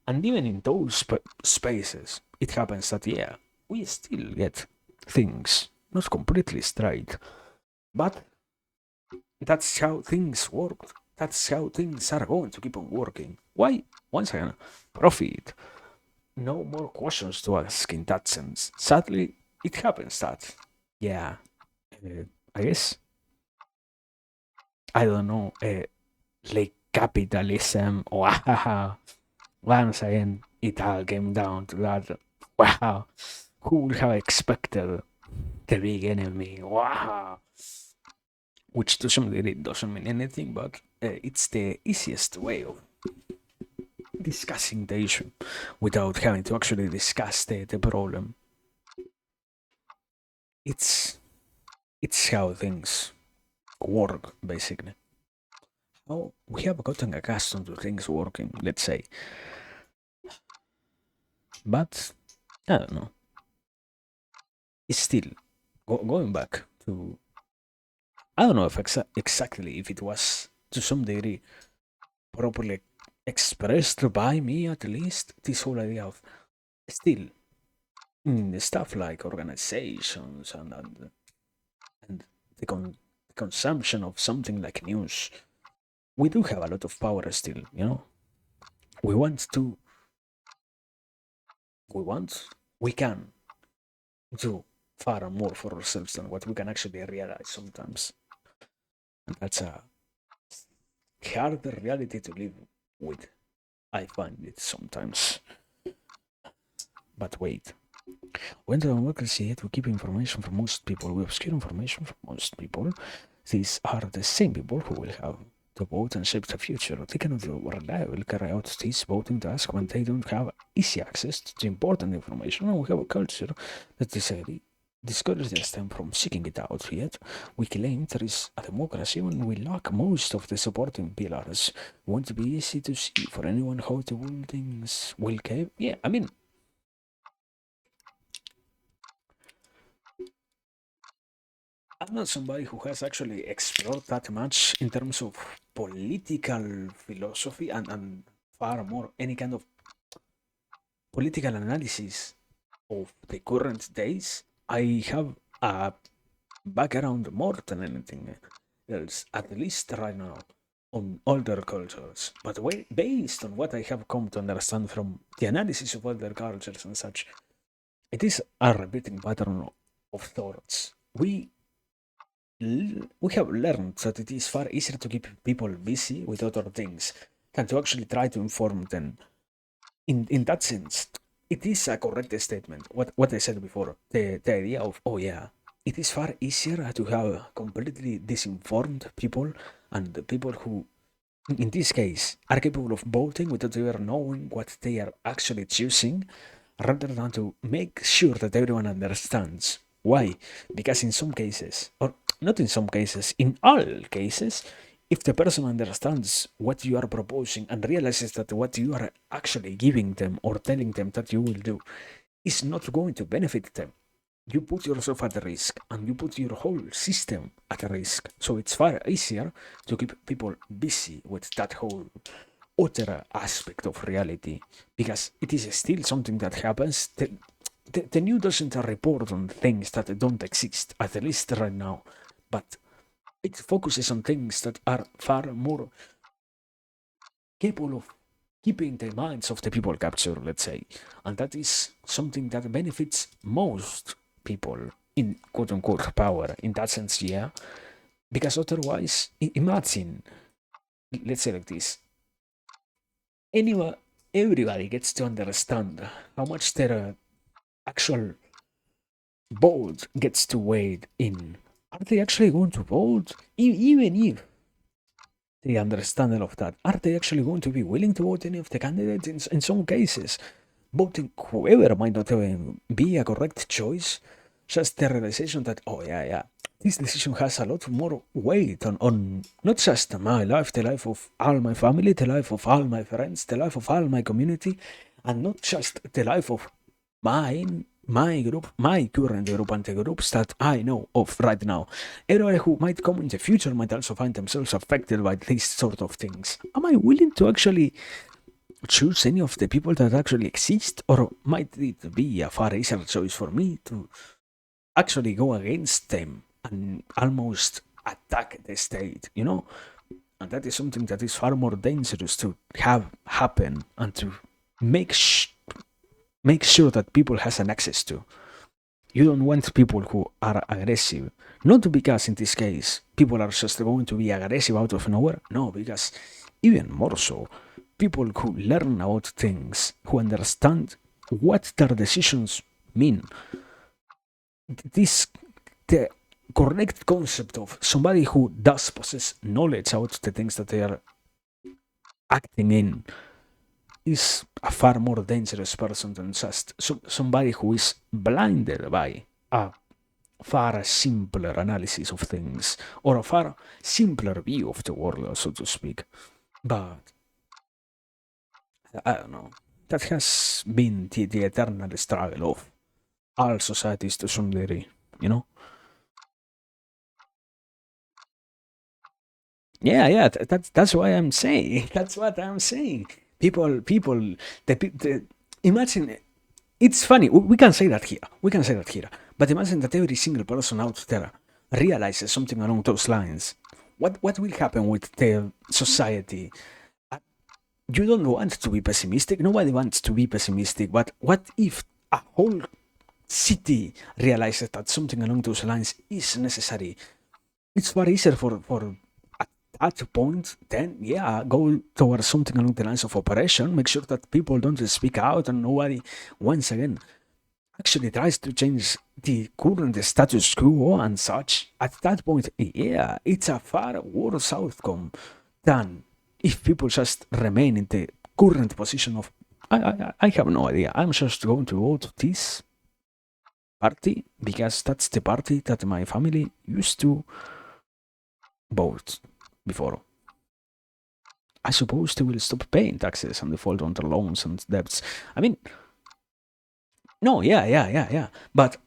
And even in those spaces, it happens that, yeah, we still get things not completely straight. But that's how things work. That's how things are going to keep on working. Why? Once again, profit. No more questions to ask in that sense. Sadly, it happens that, yeah, I guess, I don't know, like capitalism, wow, once again, it all came down to that. Wow, who would have expected the big enemy? Wow, which to some degree doesn't mean anything, but it's the easiest way of discussing the issue without having to actually discuss the problem. It's it's how things work, basically. How we have gotten accustomed to things working, let's say. But I don't know. It's still going back to, I don't know if exactly if it was to some degree properly expressed by me, at least, this whole idea of still stuff like organizations and the consumption of something like news. We do have a lot of power still, you know. We want to, we want, we can do far more for ourselves than what we can actually realize sometimes. And that's a harder reality to live with. I find it sometimes. But wait, when the democracy had to keep information from most people, we obscure information from most people. These are the same people who will have to vote and shape the future. They cannot reliably carry out this voting task when they don't have easy access to important information, and we have a culture that discourages them from seeking it out. Yet, we claim there is a democracy when we lack most of the supporting pillars. Won't it be easy to see for anyone how the buildings will cave? Yeah, I mean, I'm not somebody who has actually explored that much in terms of political philosophy and far more any kind of political analysis of the current days. I have a background more than anything else, at least right now, on older cultures. But based on what I have come to understand from the analysis of older cultures and such, it is a repeating pattern of thoughts. We have learned that it is far easier to keep people busy with other things than to actually try to inform them. In that sense, it is a correct statement. What I said before, the idea of, oh yeah, it is far easier to have completely disinformed people and the people who, in this case, are capable of voting without even knowing what they are actually choosing, rather than to make sure that everyone understands. Why? Because in some cases, or not in some cases, in all cases, if the person understands what you are proposing and realizes that what you are actually giving them or telling them that you will do is not going to benefit them, you put yourself at risk and you put your whole system at risk. So it's far easier to keep people busy with that whole other aspect of reality because it is still something that happens. The news doesn't report on things that don't exist, at least right now, but it focuses on things that are far more capable of keeping the minds of the people captured, let's say. And that is something that benefits most people in quote unquote power in that sense, yeah. Because otherwise, imagine, let's say like this, anyone, everybody gets to understand how much their actual vote gets to weigh in. Are they actually going to vote? Even if they understand all of that, are they actually going to be willing to vote any of the candidates? In some cases, voting whoever might not even be a correct choice. Just the realization that, oh, yeah, this decision has a lot more weight on not just my life, the life of all my family, the life of all my friends, the life of all my community, and not just the life of my group, my current group, and the groups that I know of right now. Everybody who might come in the future might also find themselves affected by these sort of things. Am I willing to actually choose any of the people that actually exist, or might it be a far easier choice for me to actually go against them and almost attack the state, you know? And that is something that is far more dangerous to have happen and to make make sure that people has an access to. You don't want people who are aggressive. Not because in this case people are just going to be aggressive out of nowhere. No, because even more so, people who learn about things, who understand what their decisions mean. This the correct concept of somebody who does possess knowledge about the things that they are acting in is a far more dangerous person than just somebody who is blinded by a far simpler analysis of things or a far simpler view of the world, so to speak. But I don't know. That has been the eternal struggle of all societies to some degree, you know? Yeah. That's why I'm saying. That's what I'm saying. People, the imagine. It's funny. We can say that here. We can say that here. But imagine that every single person out there realizes something along those lines. What will happen with the society? Uh, You don't want to be pessimistic. Nobody wants to be pessimistic. But what if a whole city realizes that something along those lines is necessary? It's far easier for at that point, then yeah, go towards something along the lines of operation. Make sure that people don't speak out and nobody, once again, actually tries to change the current status quo and such. At that point, yeah, it's a far worse outcome than if people just remain in the current position of I have no idea. I'm just going to vote this party because that's the party that my family used to vote before. I suppose they will stop paying taxes and default on their loans and debts. I mean, no, yeah. But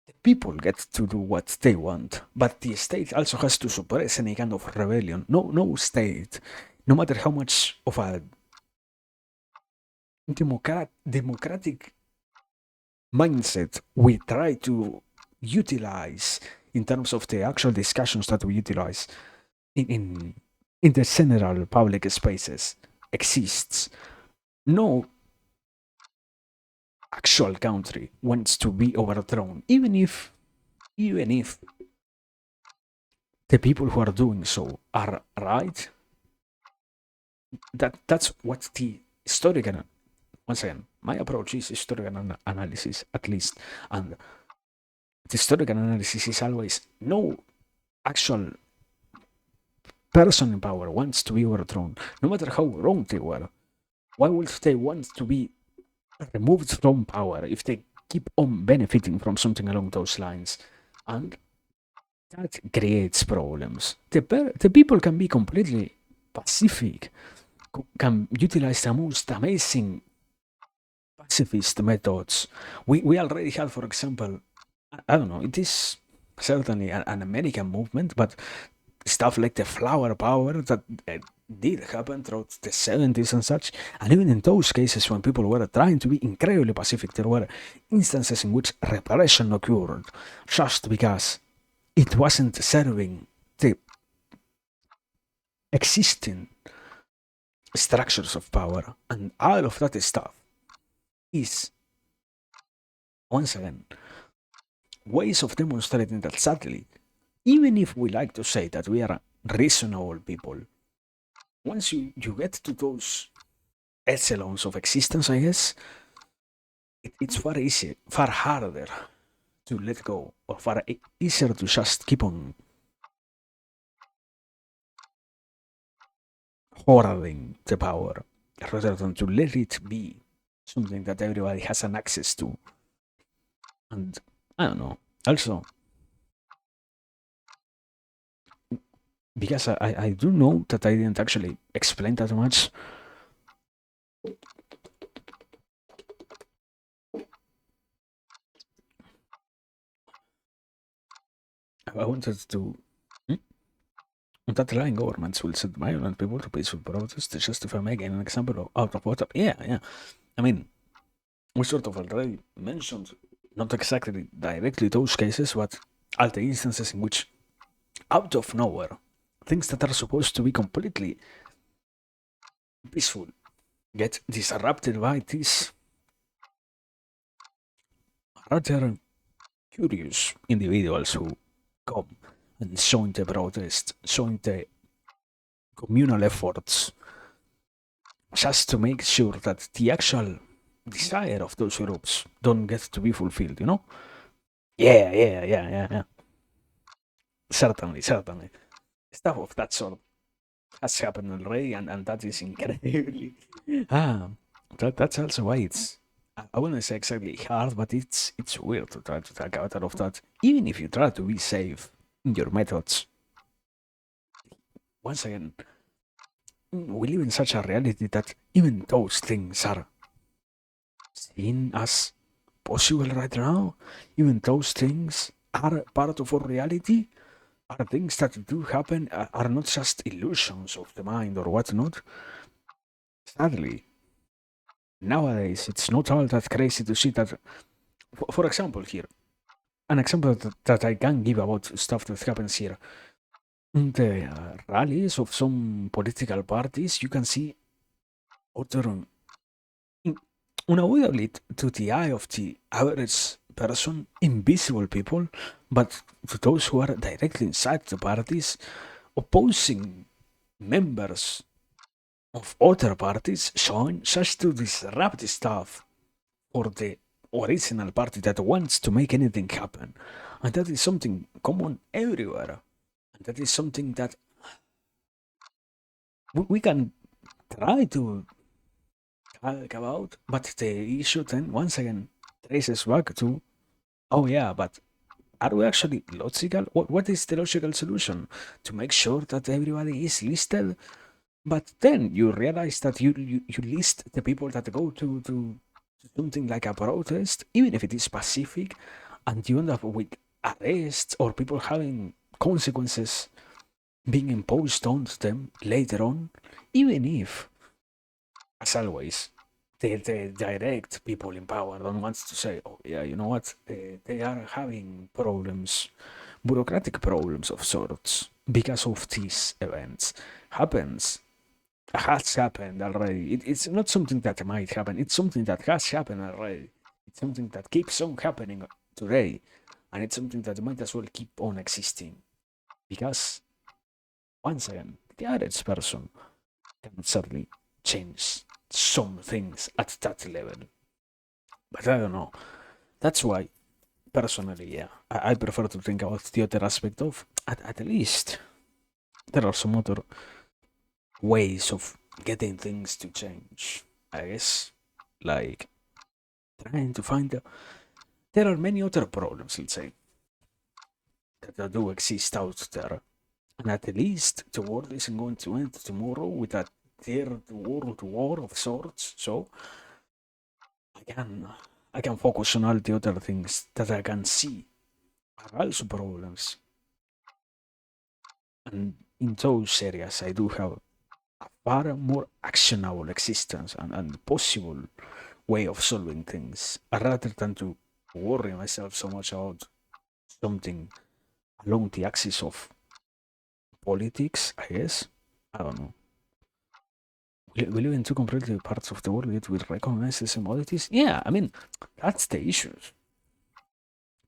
the people get to do what they want. But the state also has to suppress any kind of rebellion. No state, no matter how much of a democratic mindset we try to utilize in terms of the actual discussions that we utilize in the general public spaces exists. No actual country wants to be overthrown, even if the people who are doing so are right. That's what the historical, once again, my approach is historical analysis at least, and the historical analysis is always no actual person in power wants to be overthrown, no matter how wrong they were. Why would they want to be removed from power if they keep on benefiting from something along those lines? And that creates problems. The people can be completely pacific, can utilize the most amazing pacifist methods. We already had, for example, I don't know, it is certainly an American movement, but stuff like the flower power that did happen throughout the 70s and such. And even in those cases, when people were trying to be incredibly pacific, there were instances in which repression occurred just because it wasn't serving the existing structures of power, and all of that stuff is, once again, ways of demonstrating that sadly, even if we like to say that we are reasonable people, once you get to those echelons of existence, I guess, it's far easier, far harder to let go, or far easier to just keep on hoarding the power rather than to let it be something that everybody has an access to. And I don't know. Also, because I do know that I didn't actually explain that much. I wanted to. Hmm? That lying governments will set violent people to peaceful protests to justify making an example of out of water. Yeah, yeah. I mean, we sort of already mentioned, not exactly directly those cases, but all the instances in which, out of nowhere, things that are supposed to be completely peaceful get disrupted by these rather curious individuals who come and join the protest, join the communal efforts, just to make sure that the actual desire of those groups don't get to be fulfilled, you know? Yeah. Certainly, certainly. Stuff of that sort has happened already, and that is incredibly. Ah, that's also why it's. I wouldn't say exactly hard, but it's weird to try to take out of that. Even if you try to be safe in your methods, once again, we live in such a reality that even those things are seen as possible right now. Even those things are part of our reality. Are things that do happen, are not just illusions of the mind or whatnot. Sadly, nowadays it's not all that crazy to see that. For example, here, an example that I can give about stuff that happens here. In the rallies of some political parties, you can see other unavoidably to the eye of the average person, invisible people, but to those who are directly inside the parties, opposing members of other parties showing just to disrupt the stuff for the original party that wants to make anything happen. And that is something common everywhere. And that is something that we can try to talk about, but the issue then once again traces back to, oh yeah, but are we actually logical? What is the logical solution to make sure that everybody is listed? But then you realize that you list the people that go to something like a protest, even if it is pacific, and you end up with arrests or people having consequences being imposed on them later on, even if, as always, the direct people in power don't want to say, oh yeah, you know what, they are having problems, bureaucratic problems of sorts because of these events. Happens, has happened already. It's not something that might happen. It's something that has happened already. It's something that keeps on happening today, and it's something that might as well keep on existing because, once again, the average person can certainly change some things at that level. But I don't know. That's why, personally, yeah, I prefer to think about the other aspect of, at least, there are some other ways of getting things to change. I guess, like trying to find. There are many other problems, let's say, that do exist out there. And at least the world isn't going to end tomorrow with a third world war of sorts. So I can I can focus on all the other things that I can see are also problems. And in those areas I do have a far more actionable existence and possible way of solving things rather than to worry myself so much about something along the axis of politics, I guess. I don't know. We live in two completely parts of the world, yet we recognize the similarities. Yeah, I mean, that's the issue.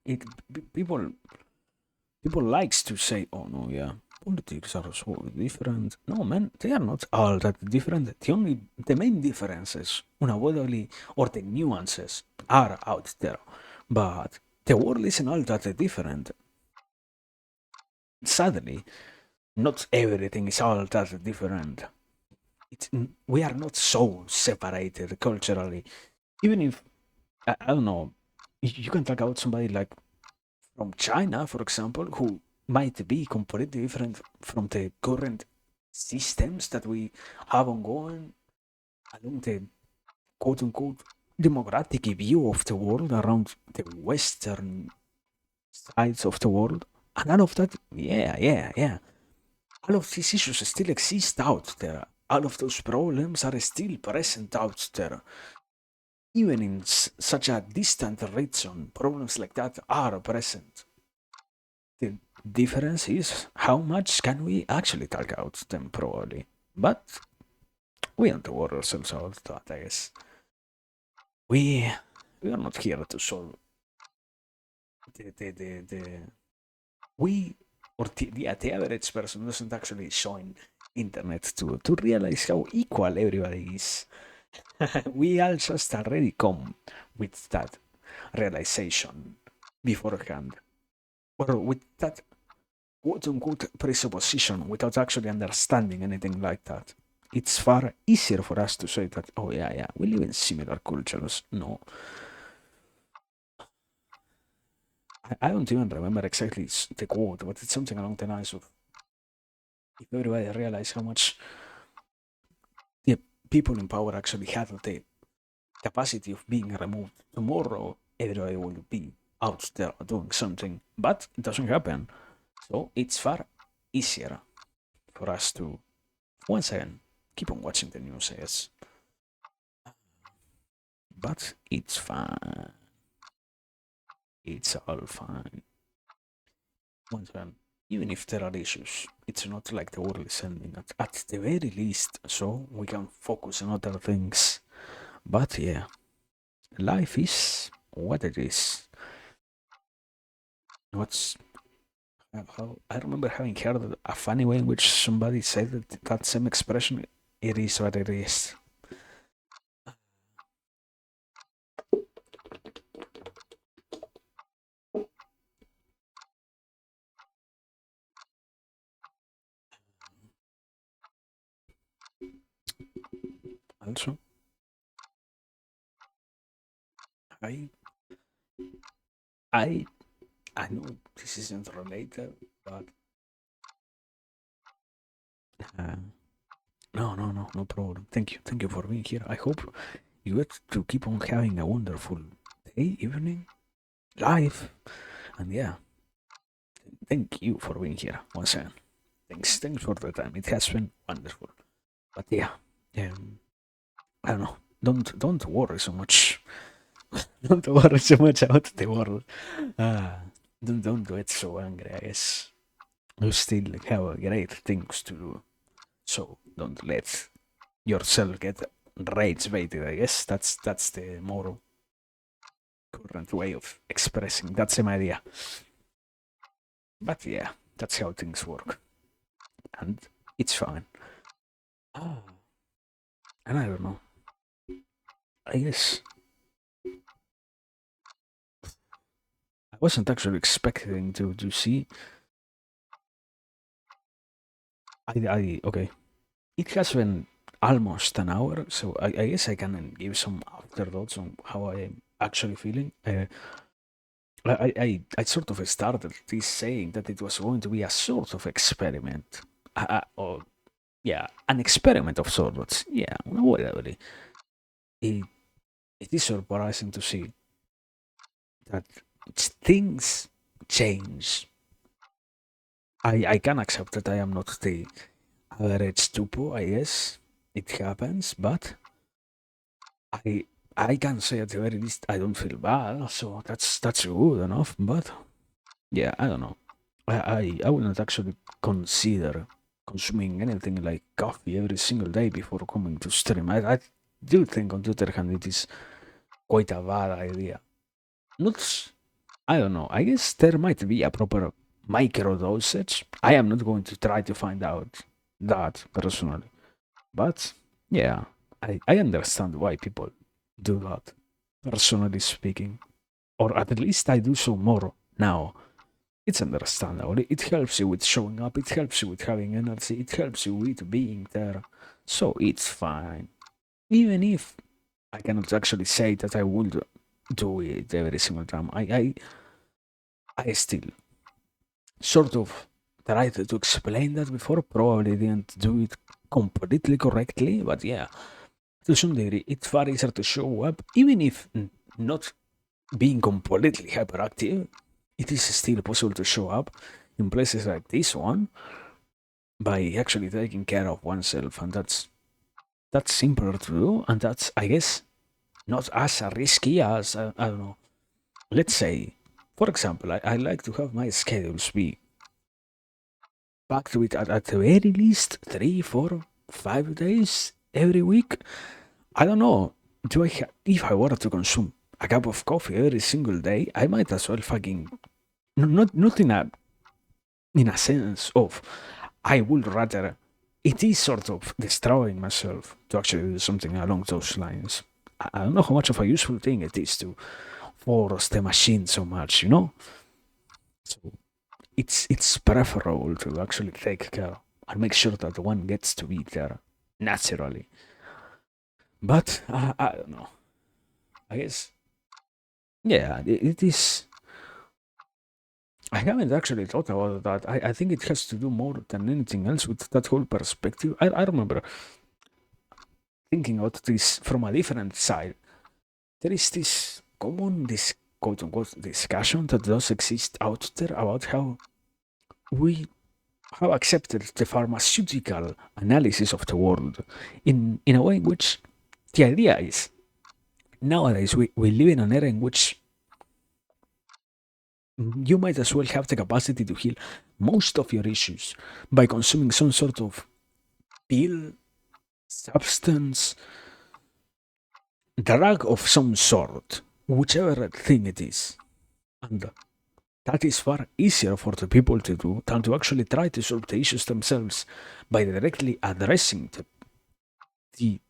It people likes to say, "Oh no, yeah, politics are so different." No, man, they are not all that different. The main differences, unavoidably, or the nuances are out there, but the world isn't all that different. Sadly, not everything is all that different. We are not so separated culturally. Even if I don't know, you can talk about somebody like from China, for example, who might be completely different from the current systems that we have ongoing along the quote unquote democratic view of the world around the western sides of the world. And all of that, yeah. All of these issues still exist out there. All of those problems are still present out there. Even in such a distant region, problems like that are present. The difference is how much can we actually talk about them, probably. But we don't worry ourselves about that, I guess. We we are not here to solve the we or the average person doesn't actually join internet to realize how equal everybody is. We all just already come with that realization beforehand, or with that quote unquote presupposition without actually understanding anything like that. It's far easier for us to say that, oh, yeah, we live in similar cultures. No, I don't even remember exactly the quote, but it's something along the lines of if everybody realized how much the people in power actually have the capacity of being removed tomorrow, everybody will be out there doing something. But it doesn't happen. So it's far easier for us to, once again, keep on watching the news, I guess. But it's fine. It's all fine. Once again, even if there are issues, it's not like the world is ending at the very least, so we can focus on other things. But yeah, life is what it is. What's how I remember having heard a funny way in which somebody said that same expression. It is what it is. Also, I I I know this isn't related, but uh, no problem. Thank you for being here. I hope you get to keep on having a wonderful day, evening, life, and yeah, thank you for being here once again. Thanks for the time. It has been wonderful. But yeah, um, I don't know. Don't worry so much. Don't worry so much about the world. Uh, don't get so angry. I guess you still have great things to do. So don't let yourself get rage baited. I guess that's the more current way of expressing. That's the idea. But yeah, that's how things work, and it's fine. Ah, and I don't know. I guess I wasn't actually expecting to see. I okay. It has been almost an hour, so I guess I can give some afterthoughts on how I'm actually feeling. I sort of started this saying that it was going to be a sort of experiment. Or, yeah, an experiment of sorts. Yeah, whatever. It, it is surprising to see that things change. I can accept that I am not the average tupo, I guess. It happens, but I I can say at the very least I don't feel bad, so that's good enough. But yeah, I don't know. I will not actually consider. consuming anything like coffee every single day before coming to stream. I do think, on the other hand, it is quite a bad idea. Not, I don't know. I guess there might be a proper micro dosage. I am not going to try to find out that personally, but yeah, I understand why people do that. Personally speaking, or at least I do so more now. It's understandable. It helps you with showing up. It helps you with having energy. It helps you with being there. So it's fine. Even if I cannot actually say that I would do it every single time, I still sort of tried to explain that before. Probably didn't do it completely correctly, but yeah, to some degree, it's far easier to show up, even if not being completely hyperactive. It is still possible to show up in places like this one by actually taking care of oneself, and that's simpler to do, and that's, I guess, not as risky as I don't know. Let's say, for example, I like to have my schedules be packed with at the very least 3, 4, 5 days every week. I don't know. If I were to consume a cup of coffee every single day, I might as well fucking not in a sense of I would rather. It is sort of destroying myself to actually do something along those lines. I don't know how much of a useful thing it is to force the machine so much, you know. So it's preferable to actually take care and make sure that one gets to be there naturally. But I don't know. I guess yeah, it is. I haven't actually thought about that. I think it has to do more than anything else with that whole perspective. I remember thinking about this from a different side. There is this common, this quote unquote discussion that does exist out there about how we have accepted the pharmaceutical analysis of the world in a way in which the idea is nowadays we live in an era in which you might as well have the capacity to heal most of your issues by consuming some sort of pill, substance, drug of some sort, whichever thing it is. And that is far easier for the people to do than to actually try to solve the issues themselves by directly addressing the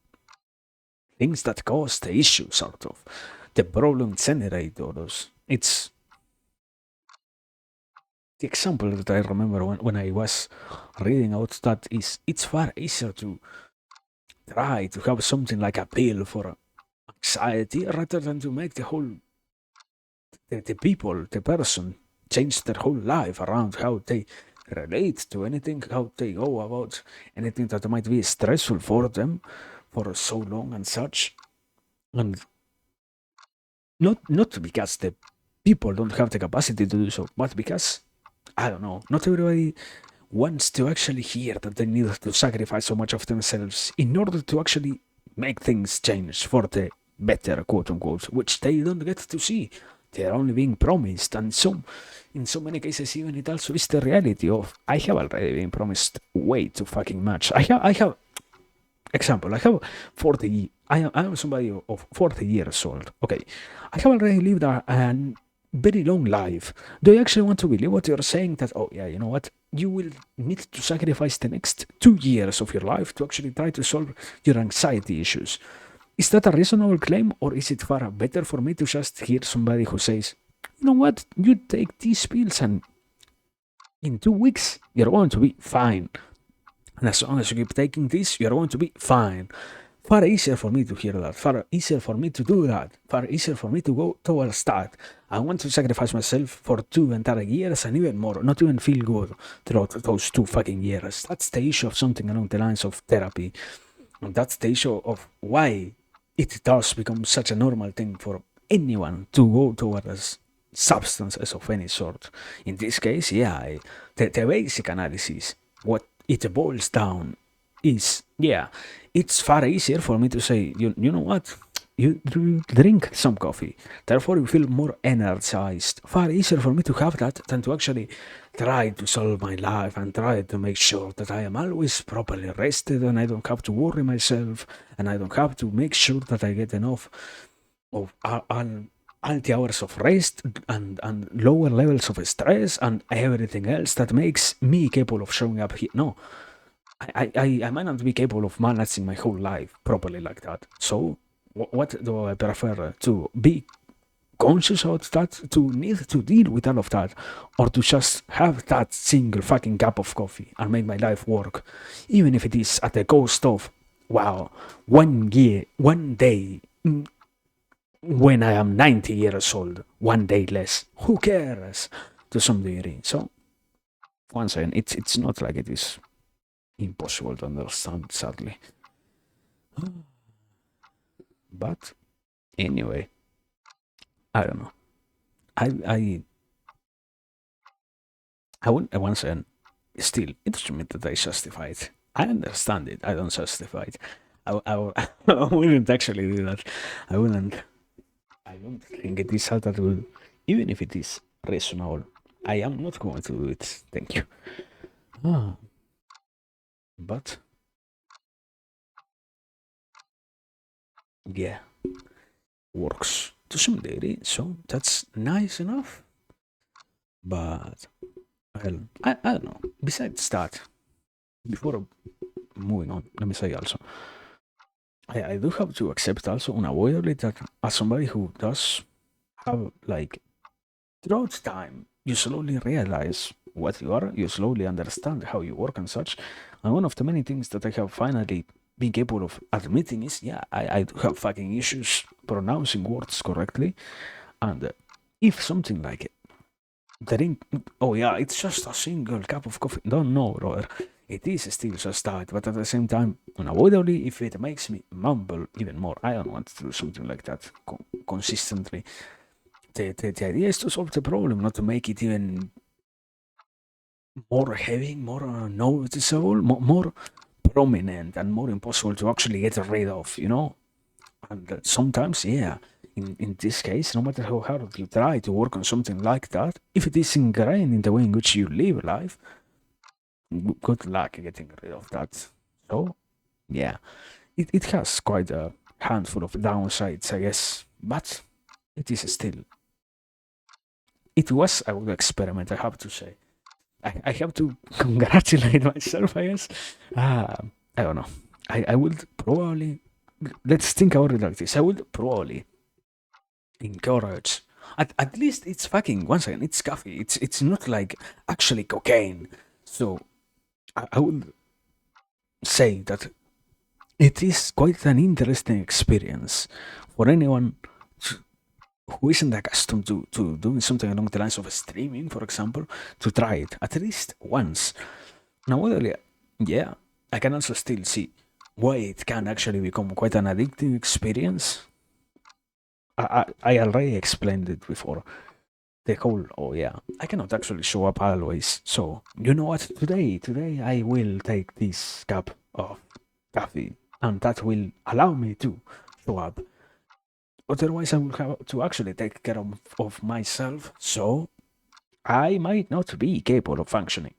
things that cause the issue, sort of. The problem generators. It's the example that I remember when I was reading out that is it's far easier to try to have something like a pill for anxiety rather than to make the people, the person, change their whole life around how they relate to anything, how they go about anything that might be stressful for them for so long and such. And not because the people don't have the capacity to do so, but because I don't know, not everybody wants to actually hear that they need to sacrifice so much of themselves in order to actually make things change for the better, quote unquote, which they don't get to see. They're only being promised, and in so many cases, even it also is the reality of I have already been promised way too fucking much. I have example. I have 40. I am somebody of 40 years old. Okay, I have already lived a very long life. Do you actually want to believe what you're saying? That oh yeah, you know what? You will need to sacrifice the next 2 years of your life to actually try to solve your anxiety issues. Is that a reasonable claim, or is it far better for me to just hear somebody who says, you know what, you take these pills and in 2 weeks you're going to be fine. And as long as you keep taking this, you're going to be fine. Far easier for me to hear that, far easier for me to do that, far easier for me to go towards that. I want to sacrifice myself for 2 entire years and even more, not even feel good throughout those 2 fucking years. That's the issue of something along the lines of therapy. And that's the issue of why it does become such a normal thing for anyone to go towards substances of any sort. In this case, yeah, the basic analysis, what it boils down is, yeah, it's far easier for me to say, you know what? you drink some coffee. Therefore, you feel more energized. Far easier for me to have that than to actually try to solve my life and try to make sure that I am always properly rested and I don't have to worry myself and I don't have to make sure that I get enough of the hours of rest and lower levels of stress and everything else that makes me capable of showing up here. No, I might not be capable of managing my whole life properly like that. So, what do I prefer to be conscious about that, to need to deal with all of that, or to just have that single fucking cup of coffee and make my life work, even if it is at the cost of, wow, 1 year, 1 day, when I am 90 years old, 1 day less. Who cares? To some degree. So, once again, it's not like it is impossible to understand, sadly. But anyway, I don't know. I wouldn't once again. Still, it doesn't mean that I justify it. I understand it. I don't justify it. I wouldn't actually do that. I wouldn't. I don't think it is that good. Even if it is reasonable, I am not going to do it. Thank you. Ah, but yeah, works to some degree. So that's nice enough. But I don't know. Besides that, before moving on, let me say also, I do have to accept also unavoidably that as somebody who does have like throughout time, you slowly realize what you are, you slowly understand how you work and such. And one of the many things that I have finally been capable of admitting is, yeah, I do have fucking issues pronouncing words correctly. And if something like drink, oh yeah, it's just a single cup of coffee. Don't know, brother. It is still just that, but at the same time, unavoidably, if it makes me mumble even more, I don't want to do something like that consistently. The idea is to solve the problem, not to make it even more heavy, more noticeable, more prominent, and more impossible to actually get rid of, you know? And sometimes, yeah, in this case, no matter how hard you try to work on something like that, if it is ingrained in the way in which you live life, good luck getting rid of that. So, yeah, it has quite a handful of downsides, I guess, but it is still. It was a good experiment, I have to say. I have to congratulate myself, I guess. I don't know. I would probably. Let's think about it like this. I would probably encourage. At least it's fucking, once again, it's coffee. It's not like actually cocaine. So I would say that it is quite an interesting experience for anyone who isn't accustomed to doing something along the lines of streaming, for example, to try it at least once. Now, yeah, I can also still see why it can actually become quite an addictive experience. I already explained it before. The whole, oh yeah, I cannot actually show up always. So, you know what? Today I will take this cup of coffee, and that will allow me to show up. Otherwise, I will have to actually take care of myself, so I might not be capable of functioning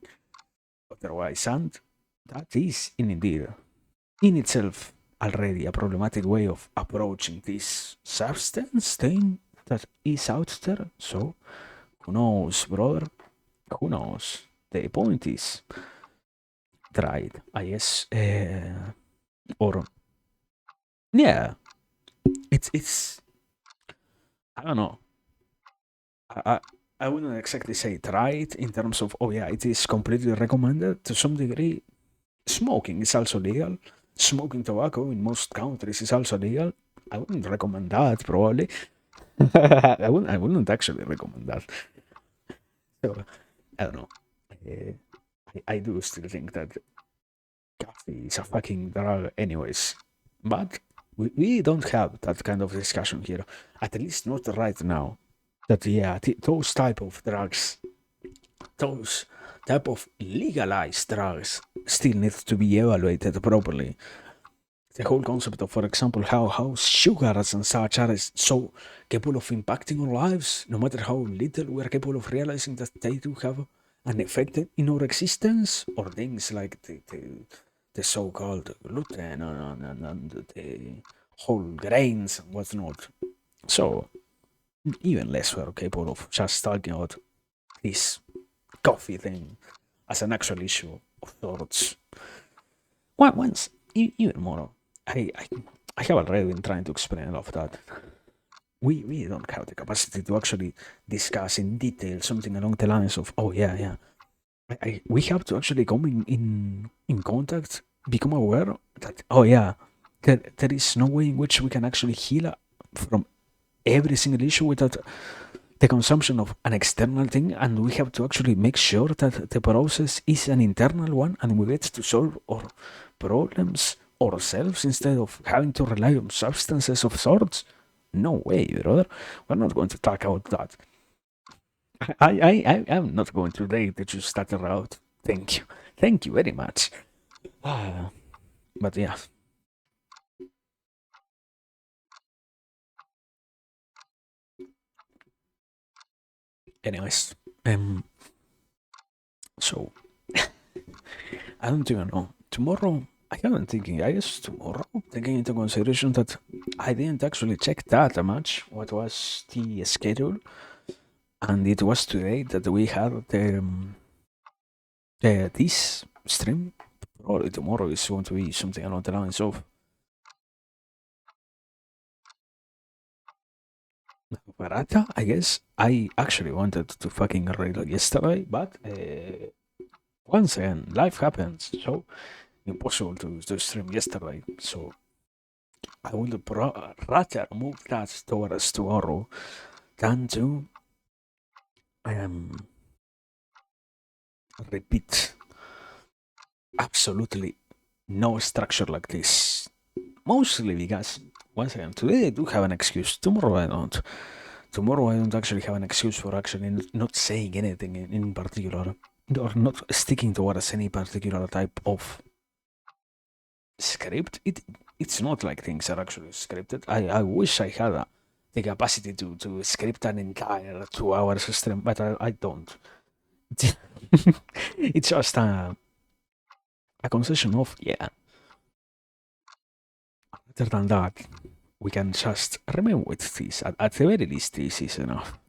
otherwise, and that is indeed in itself already a problematic way of approaching this substance thing that is out there. So, who knows, brother? Who knows? The point is, try it, I guess. Or, yeah, it's, I don't know. I, I wouldn't exactly say try it in terms of, oh yeah, it is completely recommended. To some degree, smoking is also legal. Smoking tobacco in most countries is also legal. I wouldn't recommend that, probably. I wouldn't actually recommend that. So, I don't know. Uh, I do still think that coffee is a fucking drug, anyways. But we don't have that kind of discussion here. At least not right now. That, yeah, those type of drugs, those type of legalized drugs still need to be evaluated properly. the whole concept of, for example, how sugars and such are so capable of impacting our lives, no matter how little we are capable of realizing that they do have an effect in our existence, or things like the so-called gluten and the whole grains and whatnot. So even less we're capable of just talking about this coffee thing as an actual issue of sorts. Once, even more, I, I, I have already been trying to explain a lot of that. We don't have the capacity to actually discuss in detail something along the lines of, oh yeah, yeah. We have to actually come in contact, become aware that, oh yeah, there is no way in which we can actually heal from every single issue without the consumption of an external thing, and we have to actually make sure that the process is an internal one and we get to solve our problems ourselves instead of having to rely on substances of sorts. No way, brother. We're not going to talk about that. I'm not going today to just start a route. Thank you. Thank you very much. But yeah. Anyways, so I don't even know. Tomorrow, I haven't thinking. I guess tomorrow, taking into consideration that I didn't actually check that much. What was the schedule? And it was today that we had the this stream. Probably tomorrow is going to be something along the lines of Barata. I guess I actually wanted to fucking read it yesterday, but once again, life happens. So impossible to stream yesterday. So I would rather move that towards tomorrow than to um, repeat absolutely no structure like this. Mostly because, once again, today I do have an excuse. Tomorrow I don't. Tomorrow I don't actually have an excuse for actually not saying anything in particular, or not sticking towards any particular type of script. It's not like things are actually scripted. I wish I had the capacity to script an entire 2 hour stream, but I don't. It's just a concession of, yeah. Other than that, we can just remain with this. At the very least, this is enough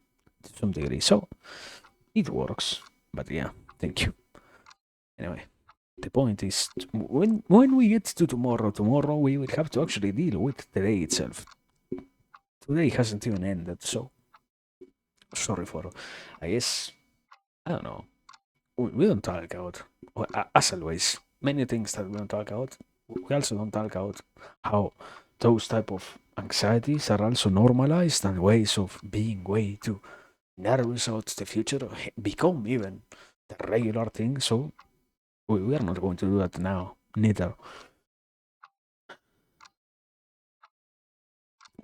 to some degree. So it works. But yeah, thank you. Anyway, the point is, when we get to tomorrow we will have to actually deal with the day itself. Today hasn't even ended, so sorry for. I guess I don't know. We don't talk about, as always, many things that we don't talk about. We also don't talk about how those type of anxieties are also normalized and ways of being way too nervous about the future become even the regular thing. So we are not going to do that now, neither.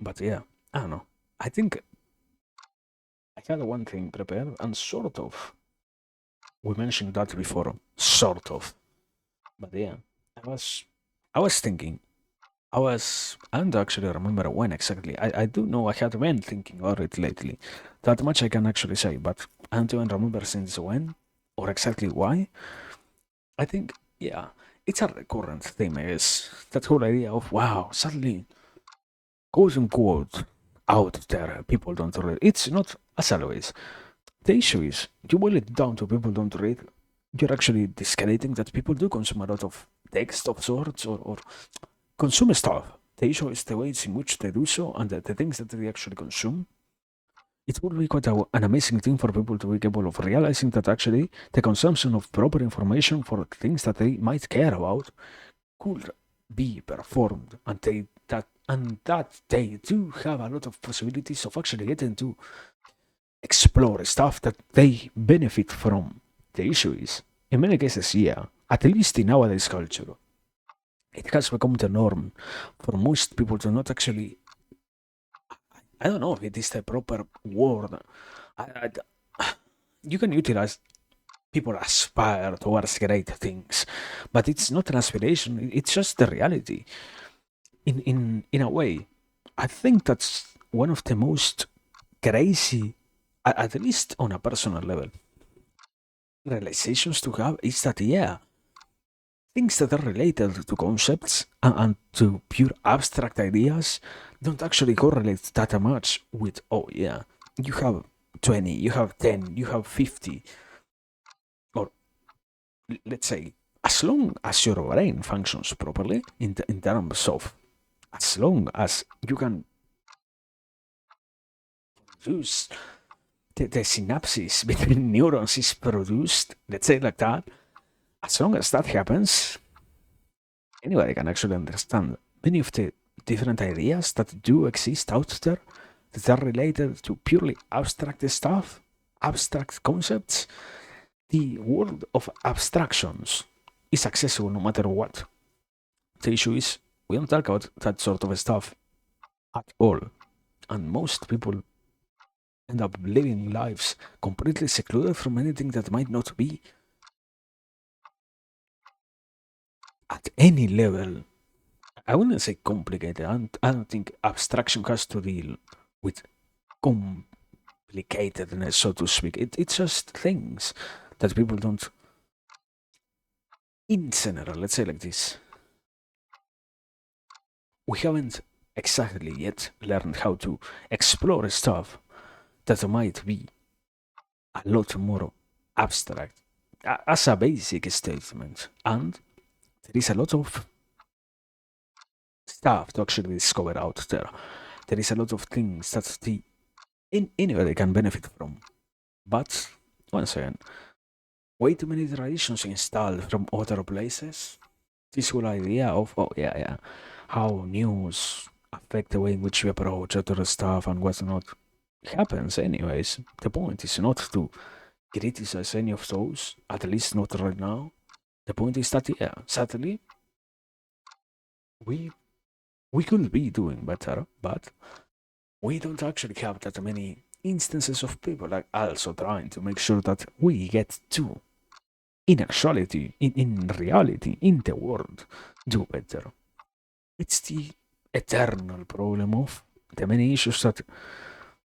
But yeah, I don't know. I think I had one thing prepared, and sort of we mentioned that before, sort of. But yeah, I was I was thinking. I don't actually remember when exactly. I do know I had been thinking about it lately. That much I can actually say, but I don't even remember since when or exactly why. I think, yeah, it's a recurrent theme, I guess. That whole idea of, wow, suddenly, quote unquote, out there, people don't read. It's not, as always. The issue is, you boil it down to people don't read, you're actually discrediting that people do consume a lot of text of sorts or consume stuff. The issue is the ways in which they do so and the things that they actually consume. It would be quite an amazing thing for people to be capable of realizing that actually the consumption of proper information for things that they might care about could be performed, and that they do have a lot of possibilities of actually getting to explore stuff that they benefit from. The issue is, in many cases, yeah, at least in nowadays culture, it has become the norm for most people to not actually. I don't know if it is the proper word. I, you can utilize people aspire towards great things, but it's not an aspiration. It's just the reality. in a way, I think that's one of the most crazy, at least on a personal level, realizations to have is that yeah, things that are related to concepts and to pure abstract ideas don't actually correlate that much with, oh yeah, you have 20, you have 10, you have 50, or let's say, as long as your brain functions properly in terms of, as long as you can produce the synapses between neurons is produced, let's say like that, as long as that happens, anybody can actually understand many of the different ideas that do exist out there that are related to purely abstract stuff, abstract concepts. The world of abstractions is accessible no matter what. The issue is we don't talk about that sort of stuff at all. And most people end up living lives completely secluded from anything that might not be at any level. I wouldn't say complicated. I don't think abstraction has to deal with complicatedness, so to speak. It's just things that people don't, in general, let's say like this. We haven't exactly yet learned how to explore stuff that might be a lot more abstract as a basic statement. And there is a lot of stuff to actually discover out there. There is a lot of things that anybody can benefit from. But once again, way too many traditions installed from other places. This whole idea of, oh yeah, yeah, how news affect the way in which we approach other stuff and whatnot happens anyways. The point is not to criticize any of those, at least not right now. The point is that yeah, sadly, we we could be doing better, but we don't actually have that many instances of people like also trying to make sure that we get to, in actuality, in reality, in the world, do better. It's the eternal problem of the many issues that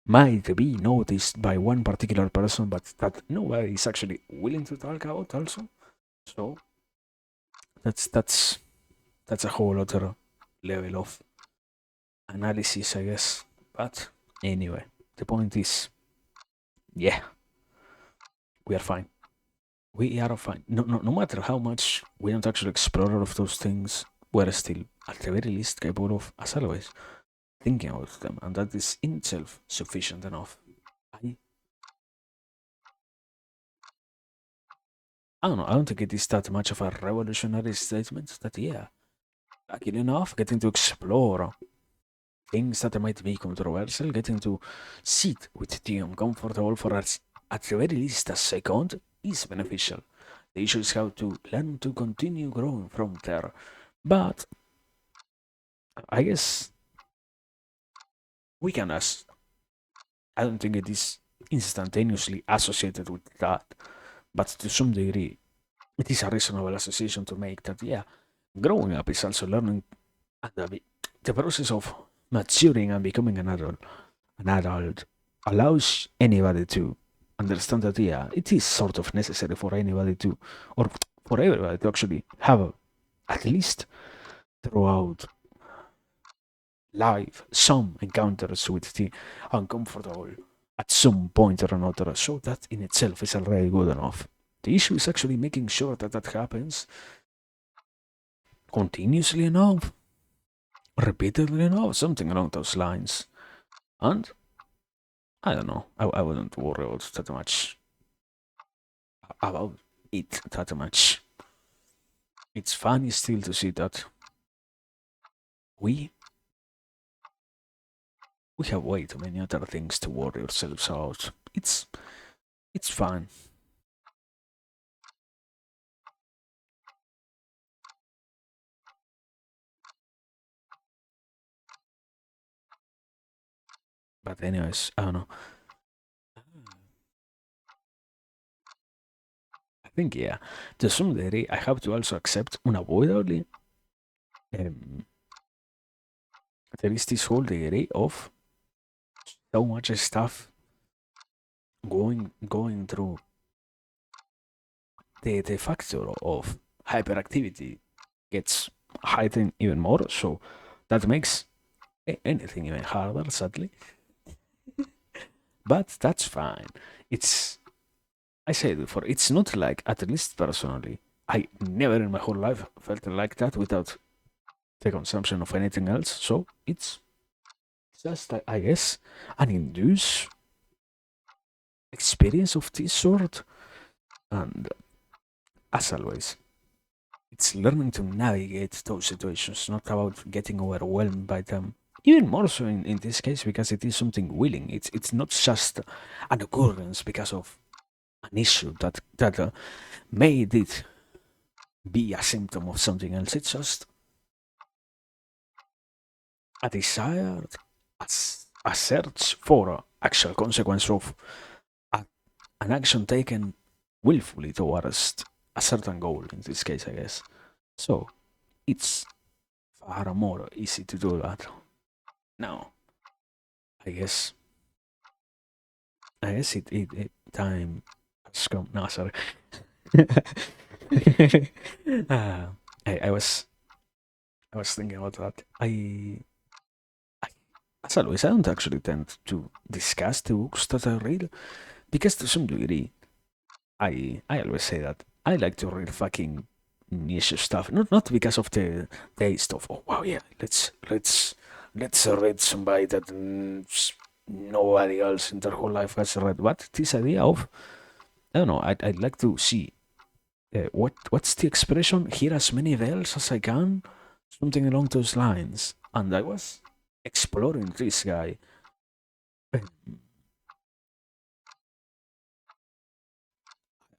might be noticed by one particular person, but that nobody is actually willing to talk about also. So that's a whole other level of analysis, I guess. But anyway, the point is, yeah, we are fine. We are fine. No matter how much we don't actually explore all of those things, we're still, at the very least, capable of, as always, thinking about them, and that is in itself sufficient enough. I, I don't know. I don't think it is that much of a revolutionary statement. That yeah, lucky enough, getting to explore things that might be controversial, getting to sit with the uncomfortable for us at the very least a second is beneficial. The issue is how to learn to continue growing from there. But I guess we can ask. I don't think it is instantaneously associated with that, but to some degree, it is a reasonable association to make that, yeah, growing up is also learning and the process of maturing and becoming an adult allows anybody to understand that yeah, it is sort of necessary for anybody to, or for everybody to actually have at least throughout life some encounters with the uncomfortable at some point or another. So that in itself is already good enough. The issue is actually making sure that that happens continuously enough, repeatedly enough, something along those lines. And I don't know. I wouldn't worry about that much about it that much. It's funny still to see that we we have way too many other things to worry ourselves about. It's fun. But anyways, I don't know. I think yeah, to some degree, I have to also accept unavoidably. Um, there is this whole theory of so much stuff going through the factor of hyperactivity gets heightened even more. So that makes anything even harder, sadly. But that's fine. It's I said before, it's not like, at least personally, I never in my whole life felt like that without the consumption of anything else. So it's just, I guess, an induced experience of this sort. And as always, it's learning to navigate those situations, not about getting overwhelmed by them. Even more so in this case, because it is something willing. It's not just an occurrence because of an issue that made it be a symptom of something else. It's just a desire, a search for a actual consequence of a, an action taken willfully towards a certain goal, in this case, I guess. So it's far more easy to do that. Now, I guess, it time has come. No, sorry. uh, I was thinking about that. As always, I don't actually tend to discuss the books that I read because to some degree, I always say that I like to read fucking niche stuff. Not because of the taste of, oh wow, yeah, let's read somebody that nobody else in their whole life has read. But this idea of, I don't know, I'd like to see what's the expression? Hear as many bells as I can, something along those lines. And I was exploring this guy.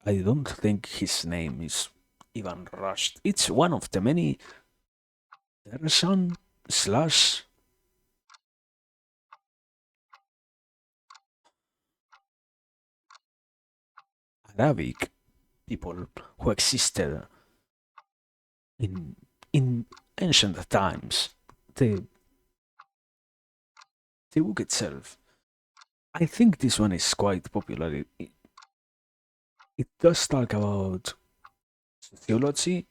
I don't think his name is Ivan Rushed. It's one of the many Persian slash Arabic people who existed in in ancient times. The the book itself, I think this one is quite popular. It does talk about sociology,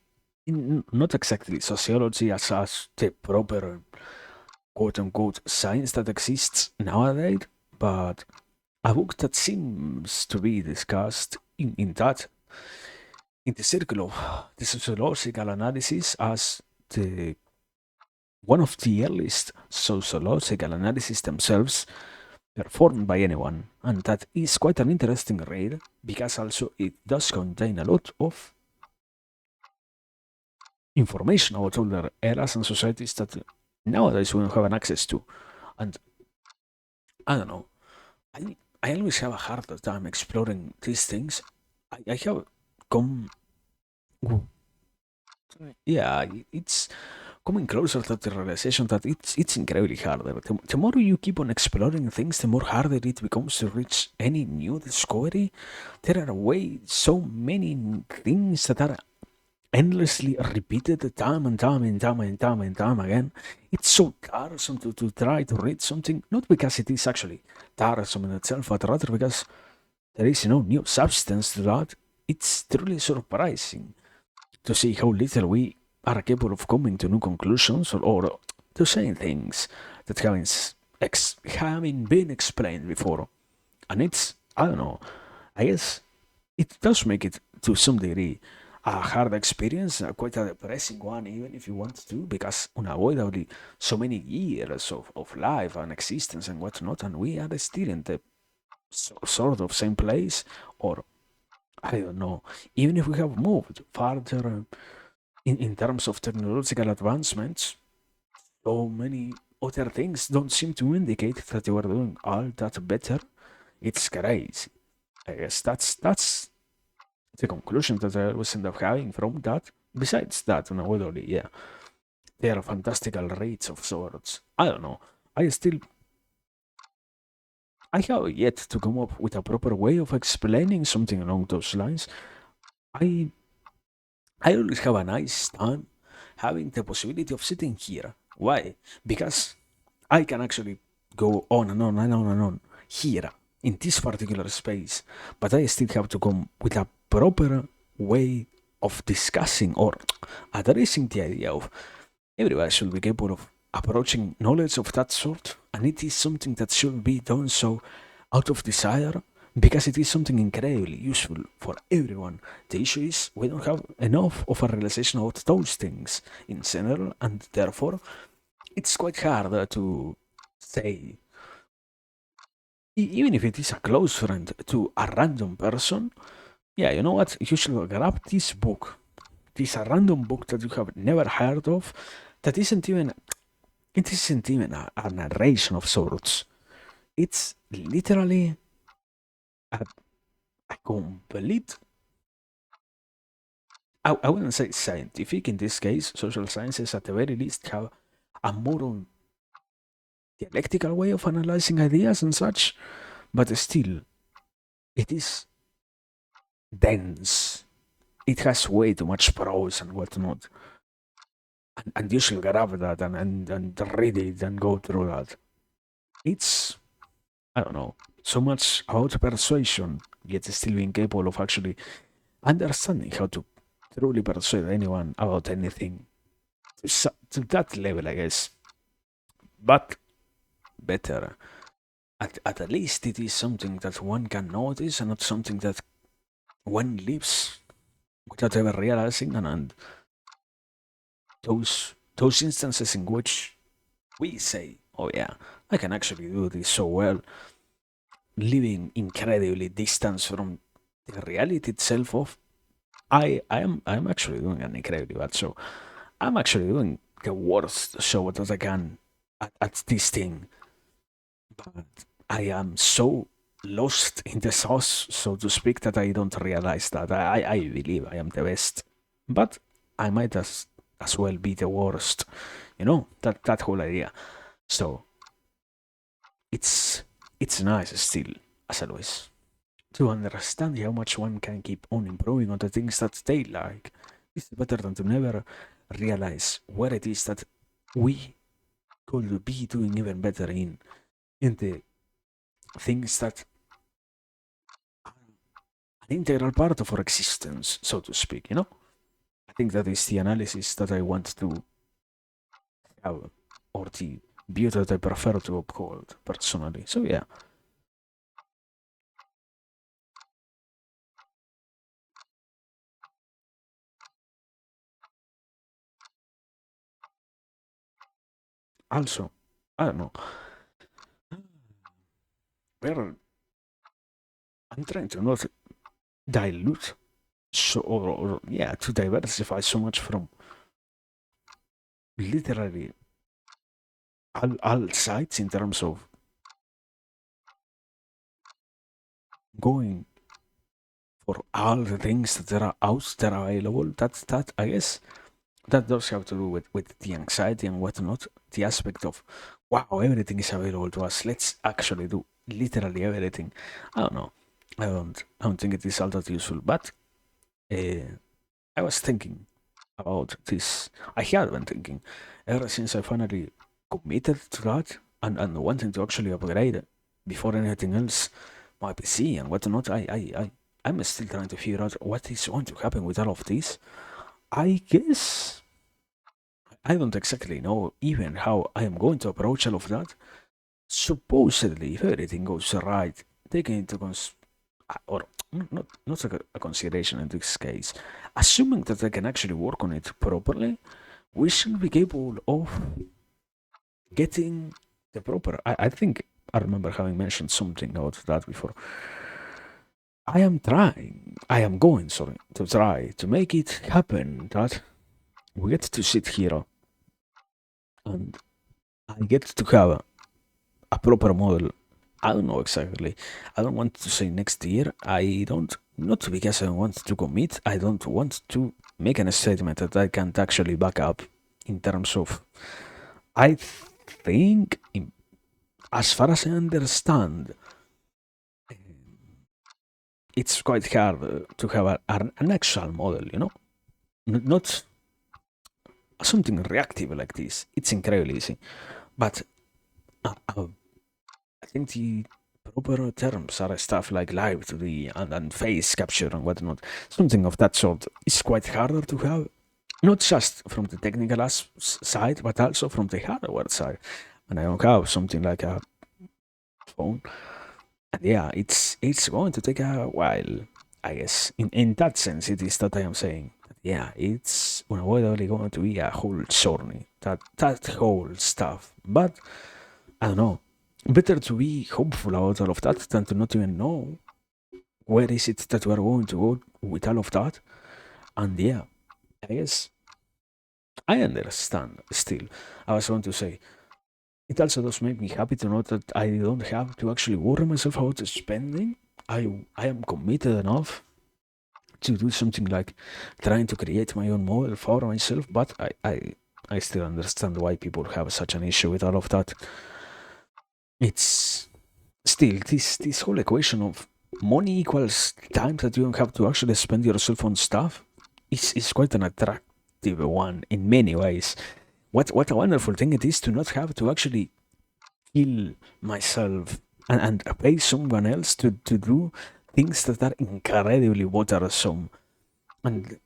not exactly sociology as the proper quote unquote science that exists nowadays, but a book that seems to be discussed in the circle of the sociological analysis as the one of the earliest sociological analyses themselves performed by anyone, and that is quite an interesting read because also it does contain a lot of information about older eras and societies that nowadays we don't have an access to. And I don't know, I always have a harder time exploring these things. I have come, yeah, it's coming closer to the realization that it's incredibly harder. The more you keep on exploring things, the more harder it becomes to reach any new discovery. There are way so many things that are endlessly repeated time and time and time and time and time again. It's so tiresome to try to read something, not because it is actually tiresome in itself, but rather because there is no new substance to that. It's truly surprising to see how little we are capable of coming to new conclusions or to saying things that haven't been explained before. And it's, I don't know, I guess it does make it to some degree a hard experience, quite a depressing one, even if you want to, because unavoidably so many years of life and existence and whatnot, and we are still in the sort of same place, or I don't know, even if we have moved farther in terms of technological advancements, so many other things don't seem to indicate that you are doing all that better. It's crazy. I guess that's the conclusion that I always end up having from that. Besides that, unavoidably, yeah, there are fantastical rates of sorts. I don't know. I have yet to come up with a proper way of explaining something along those lines. I I always have a nice time having the possibility of sitting here. Why? Because I can actually go on and on and on and on here in this particular space, but I still have to come with a proper way of discussing or addressing the idea of everybody should be capable of approaching knowledge of that sort, and it is something that should be done so out of desire because it is something incredibly useful for everyone. The issue is we don't have enough of a realization about those things in general, and therefore it's quite hard to say, even if it is a close friend, to a random person, yeah, you know what, you should grab this book. This a random book that you have never heard of, that isn't even, it isn't even a narration of sorts. It's literally a, a complete, I wouldn't say scientific in this case, social sciences at the very least have a more dialectical way of analyzing ideas and such, but still, it is dense. It has way too much prose and whatnot. And you should grab that and read it and go through that. It's, I don't know, so much about persuasion, yet still being capable of actually understanding how to truly persuade anyone about anything. To that level, I guess. But better. At least it is something that one can notice and not something that one lives without ever realizing. And those instances in which we say, "Oh yeah, I can actually do this so well," living incredibly distant from the reality itself of I'm actually doing an incredibly bad show. I'm actually doing the worst show that I can at this thing, but I am so lost in the sauce, so to speak, that I don't realize that I believe I am the best, but I might as well be the worst. You know that whole idea. So it's it's nice still, as always, to understand how much one can keep on improving on the things that they like. It's better than to never realize where it is that we could be doing even better in the things that are an integral part of our existence, so to speak, you know? I think that is the analysis that I want to have, or the view that I prefer to uphold personally. So yeah. Also, I don't know. We're, I'm trying to not dilute so or yeah, to diversify so much from literally all sides in terms of going for all the things that are out there available. That I guess that does have to do with the anxiety and whatnot. The aspect of wow, everything is available to us. Let's actually do literally everything. I don't know. I don't think it is all that useful. But uh, I was thinking about this. I had been thinking ever since I finally committed to that and wanting to actually upgrade before anything else my PC and whatnot. I'm still trying to figure out what is going to happen with all of this. I guess I don't exactly know even how I am going to approach all of that. Supposedly, if everything goes right, taking into or not a consideration in this case, assuming that I can actually work on it properly, we should be capable of getting the proper. I think I remember having mentioned something about that before. I am trying, I am going, sorry, to try to make it happen that we get to sit here and I get to have a proper model. I don't know exactly. I don't want to say next year. I don't, not because I want to commit, I don't want to make a statement that I can't actually back up in terms of. I think, as far as I understand, it's quite hard to have an actual model, you know? Not something reactive like this. It's incredibly easy. But uh, I think the proper terms are stuff like live 3D and face capture and whatnot. Something of that sort is quite harder to have, not just from the technical side, but also from the hardware side. And I don't have something like a phone. And yeah, it's going to take a while, I guess. In that sense, it is that I am saying that yeah, it's unavoidably going to be a whole journey. That whole stuff. But I don't know. Better to be hopeful about all of that than to not even know where is it that we are going to go with all of that. And yeah, I guess I understand still. I was going to say, it also does make me happy to know that I don't have to actually worry myself about the spending. I am committed enough to do something like trying to create my own model for myself, but I still understand why people have such an issue with all of that. It's still this whole equation of money equals time that you don't have to actually spend yourself on stuff is quite an attractive one in many ways. What a wonderful thing it is to not have to actually kill myself and pay someone else to do things that are incredibly bothersome and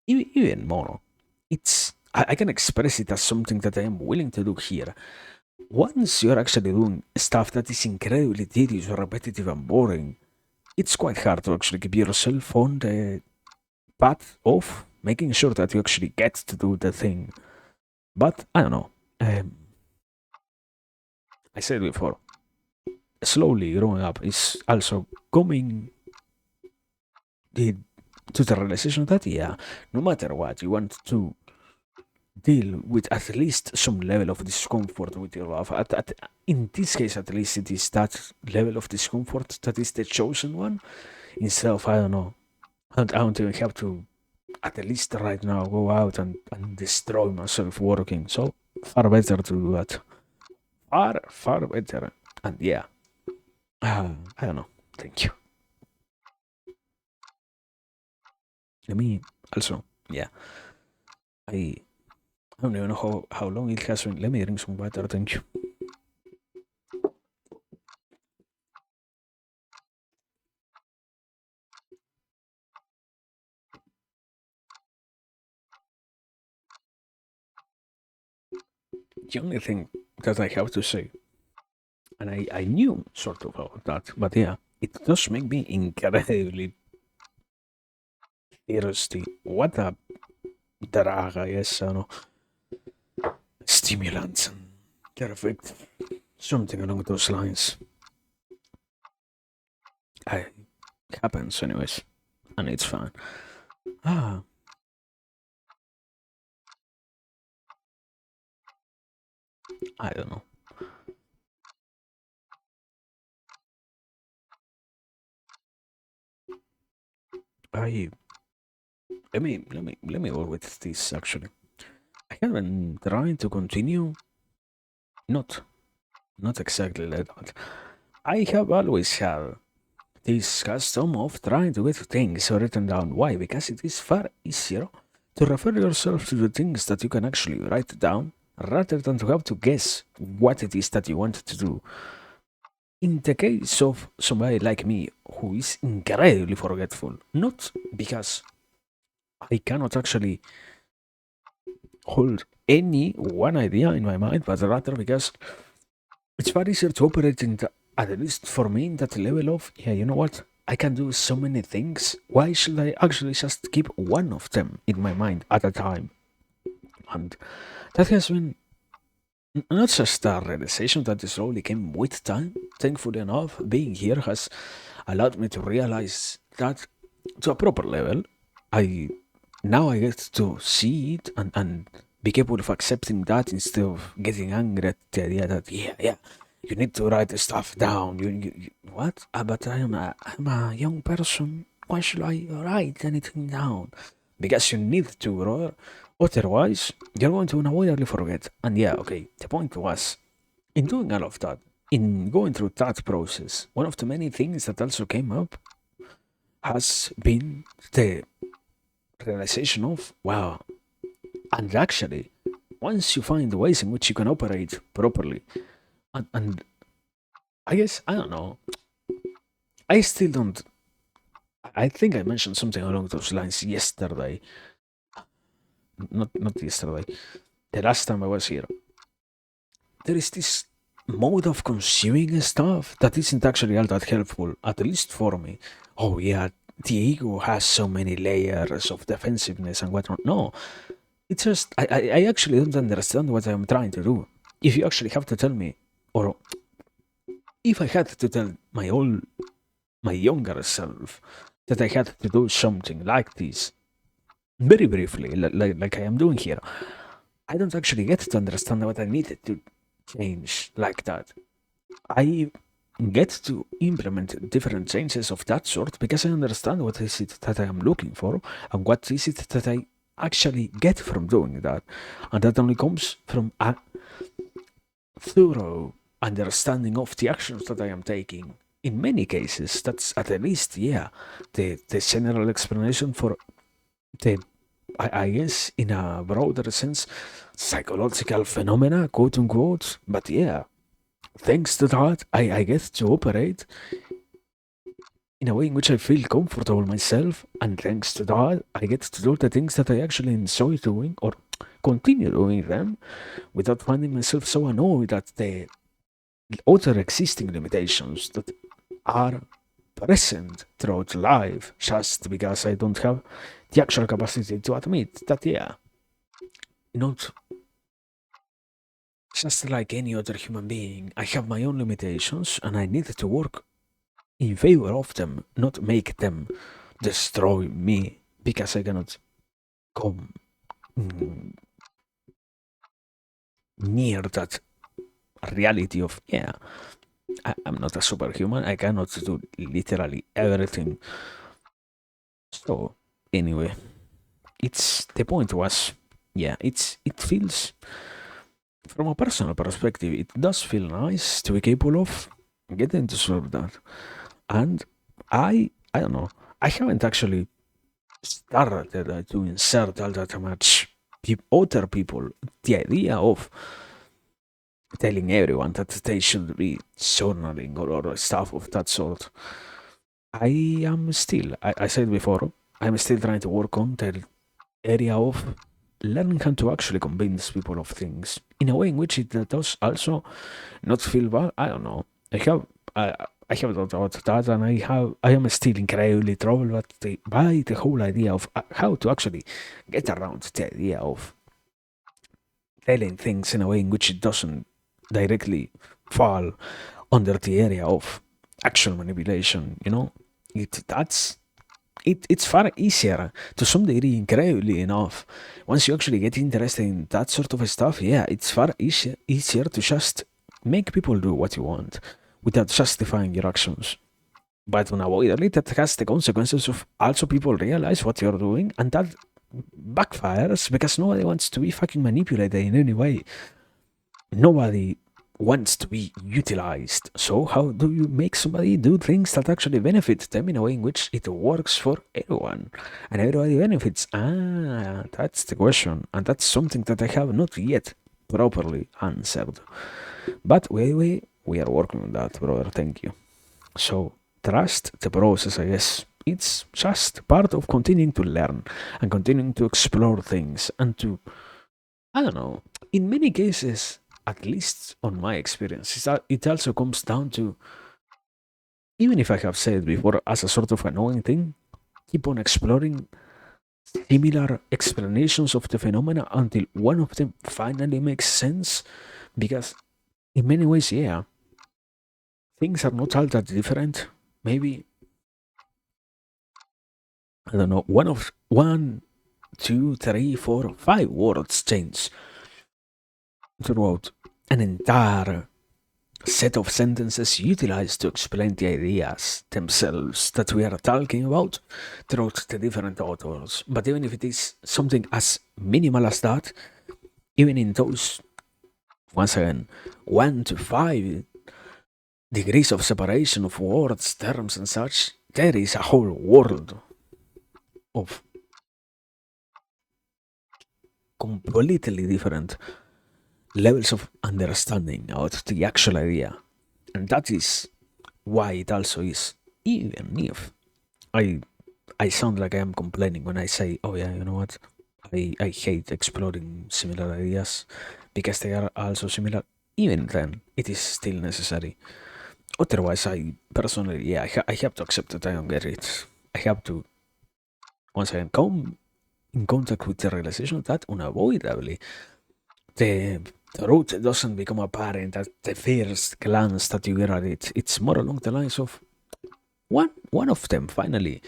even more. I can express it as something that I am willing to do here. Once you're actually doing stuff that is incredibly tedious or repetitive and boring, it's quite hard to actually keep yourself on the path of making sure that you actually get to do the thing. But I don't know. I said before, slowly growing up is also coming the, to the realization that, yeah, no matter what, you want to deal with at least some level of discomfort with your love. In this case, at least, it is that level of discomfort that is the chosen one. Instead of, I don't know, I don't even have to, at least right now, go out and destroy myself working. So, far better to do that. Far, far better. And yeah, I don't know. Thank you. Let me also, yeah, I I don't even know how long it has been. Let me drink some water. Thank you. The only thing that I have to say, and I knew sort of about that, but yeah, it does make me incredibly thirsty. What a drag, I guess, I don't know. Stimulant. Perfect. Something along those lines. I happens anyways, and it's fine. Ah, I don't know. I let me go with this actually. I have been trying to continue, not not exactly like that. I have always had this custom of trying to get things written down. Why? Because it is far easier to refer yourself to the things that you can actually write down rather than to have to guess what it is that you want to do. In the case of somebody like me who is incredibly forgetful, not because I cannot actually hold any one idea in my mind, but rather because it's far easier to operate in the, at least for me, in that level of, yeah, you know what? I can do so many things. Why should I actually just keep one of them in my mind at a time? And that has been not just a realization that slowly came with time. Thankfully enough, being here has allowed me to realize that to a proper level. I now I get to see it and be capable of accepting that instead of getting angry at the idea that yeah you need to write the stuff down. You what? But I'm a young person. Why should I write anything down? Because you need to, brother. Otherwise, you're going to unavoidably forget. And yeah, okay. The point was in doing all of that, in going through that process, one of the many things that also came up has been the realization of wow. And actually, once you find the ways in which you can operate properly And I guess, I don't know. I still don't. I think I mentioned something along those lines yesterday. Not yesterday. The last time I was here. There is this mode of consuming stuff that isn't actually all that helpful, at least for me. Oh yeah, the ego has so many layers of defensiveness and whatnot. No, it's just I actually don't understand what I'm trying to do. If you actually have to tell me, or if I had to tell my younger self that I had to do something like this, very briefly, like I am doing here, I don't actually get to understand what I needed to change like that. I get to implement different changes of that sort because I understand what is it that I am looking for and what is it that I actually get from doing that. And that only comes from a thorough understanding of the actions that I am taking. In many cases, that's at least, yeah, the general explanation for the, I guess, in a broader sense, psychological phenomena, quote unquote. But yeah, thanks to that, I get to operate in a way in which I feel comfortable myself, and thanks to that, I get to do the things that I actually enjoy doing or continue doing them without finding myself so annoyed at the other existing limitations that are present throughout life just because I don't have the actual capacity to admit that, yeah, not just like any other human being, I have my own limitations and I need to work in favor of them, not make them destroy me because I cannot come mm, near that reality of, yeah, I'm not a superhuman, I cannot do literally everything. So, anyway, it's the point was, yeah, it feels, from a personal perspective, it does feel nice to be capable of getting to solve that. And I don't know, I haven't actually started to insert all that much other people the idea of telling everyone that they should be journaling or stuff of that sort. I am still, I said before, I'm still trying to work on the area of learning how to actually convince people of things in a way in which it does also not feel bad. I don't know. I have thought about that, and I am still incredibly troubled by the whole idea of how to actually get around the idea of telling things in a way in which it doesn't directly fall under the area of actual manipulation. You know, it's far easier to some degree, incredibly enough. Once you actually get interested in that sort of stuff, yeah, it's far easier to just make people do what you want without justifying your actions. But unavoidably, that has the consequences of also people realize what you're doing, and that backfires because nobody wants to be fucking manipulated in any way. Nobody wants to be utilized. So, how do you make somebody do things that actually benefit them in a way in which it works for everyone and everybody benefits? Ah, that's the question, and that's something that I have not yet properly answered. But we are working on that, brother. Thank you. So, trust the process, I guess. It's just part of continuing to learn and continuing to explore things and to, I don't know, in many cases, at least on my experience, it also comes down to, even if I have said before as a sort of annoying thing, keep on exploring similar explanations of the phenomena until one of them finally makes sense. Because in many ways, yeah, things are not all that different. Maybe, I don't know, one, two, three, four, five words change throughout an entire set of sentences utilized to explain the ideas themselves that we are talking about throughout the different authors. But even if it is something as minimal as that, even in those, once again, 1 to 5 degrees of separation of words, terms, and such, there is a whole world of completely different levels of understanding about the actual idea. And that is why it also is, even if I I sound like I am complaining when I say, oh yeah, you know what? I hate exploring similar ideas because they are also similar. Even then, it is still necessary. Otherwise, I personally, yeah, I have to accept that I don't get it. I have to, once again, come in contact with the realization that unavoidably the root doesn't become apparent at the first glance that you get at it. It's more along the lines of one of them finally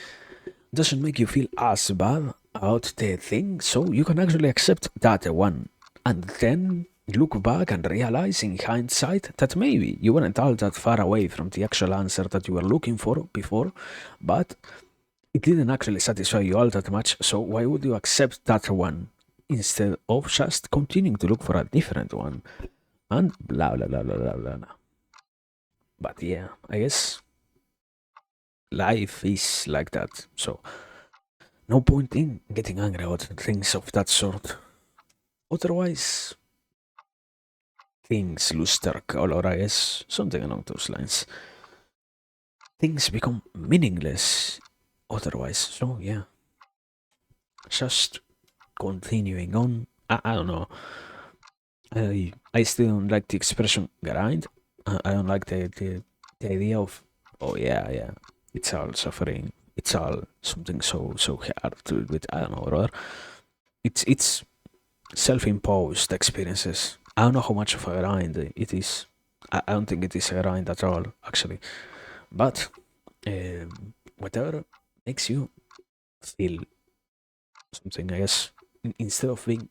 doesn't make you feel as bad about the thing, so you can actually accept that one. And then look back and realize in hindsight that maybe you weren't all that far away from the actual answer that you were looking for before, but it didn't actually satisfy you all that much, so why would you accept that one instead of just continuing to look for a different one? And blah blah blah blah blah blah. Blah. But yeah, I guess life is like that. So no point in getting angry about things of that sort. Otherwise, things lose their color, I guess. Something along those lines. Things become meaningless otherwise. So yeah, just continuing on. I don't know. I still don't like the expression grind. I don't like the idea of, oh yeah, yeah, it's all suffering. It's all something so hard to do with. I don't know, brother. It's self-imposed experiences. I don't know how much of a grind it is. I don't think it is a grind at all, actually. But whatever makes you feel something, I guess, instead of being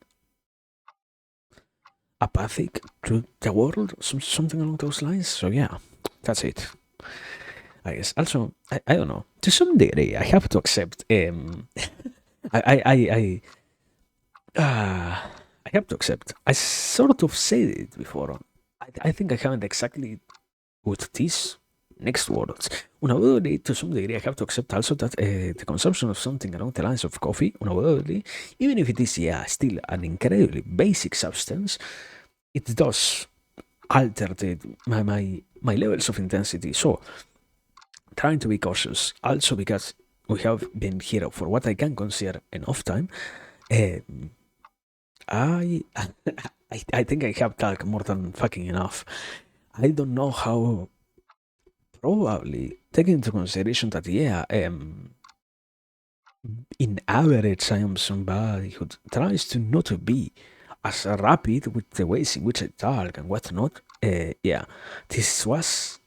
apathic to the world, something along those lines. So yeah, that's it. I guess. Also, I don't know. To some degree, I have to accept. I I have to accept. I sort of said it before. I think I haven't exactly with these next words. Unavoidably, to some degree, I have to accept also that the consumption of something along the lines of coffee, unavoidably, even if it is, yeah, still an incredibly basic substance, it does alter my levels of intensity. So, trying to be cautious, also because we have been here for what I can consider enough time. Uh, I, I think I have talked more than fucking enough. I don't know how. Probably taking into consideration that, yeah, in average, I am somebody who tries to not be as rapid with the ways in which I talk and whatnot. Yeah, this was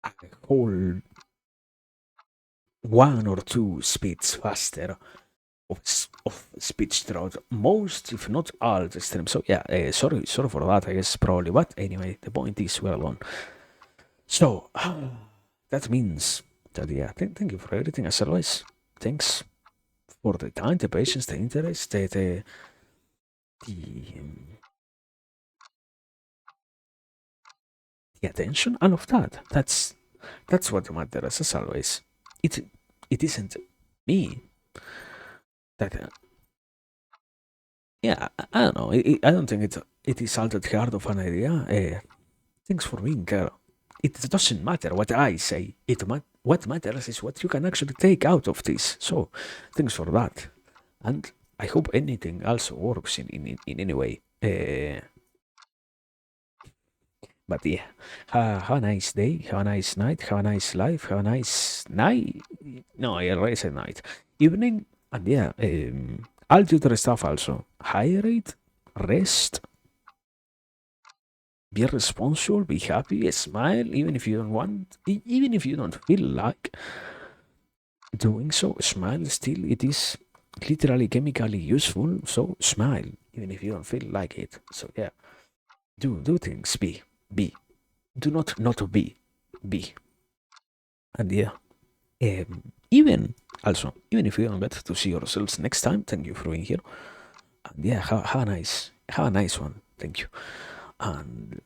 a whole one or two speeds faster of speech throughout most, if not all, the stream. So yeah, sorry for that. I guess probably, but anyway, the point is well done. So that means that, yeah, thank you for everything as always. Thanks for the time, the patience, the interest, the, the attention, all of that. That's what matters as always. It it isn't me that yeah, I don't know. I don't think it is all that hard of an idea. Thanks for being there. It doesn't matter what I say. What matters is what you can actually take out of this. So, thanks for that. And I hope anything else works in any way. But yeah, have a nice day, have a nice night, have a nice life, have a nice night. No, I already said night. Evening, and yeah, all the other stuff also. Hydrate, rest, be responsible, be happy, smile, even if you don't want, even if you don't feel like doing so. Smile still, it is literally chemically useful. So smile, even if you don't feel like it. So yeah, do things, be. Do not be. And yeah, even also, even if we don't get to see ourselves next time, thank you for being here. And yeah, have a nice one. Thank you. And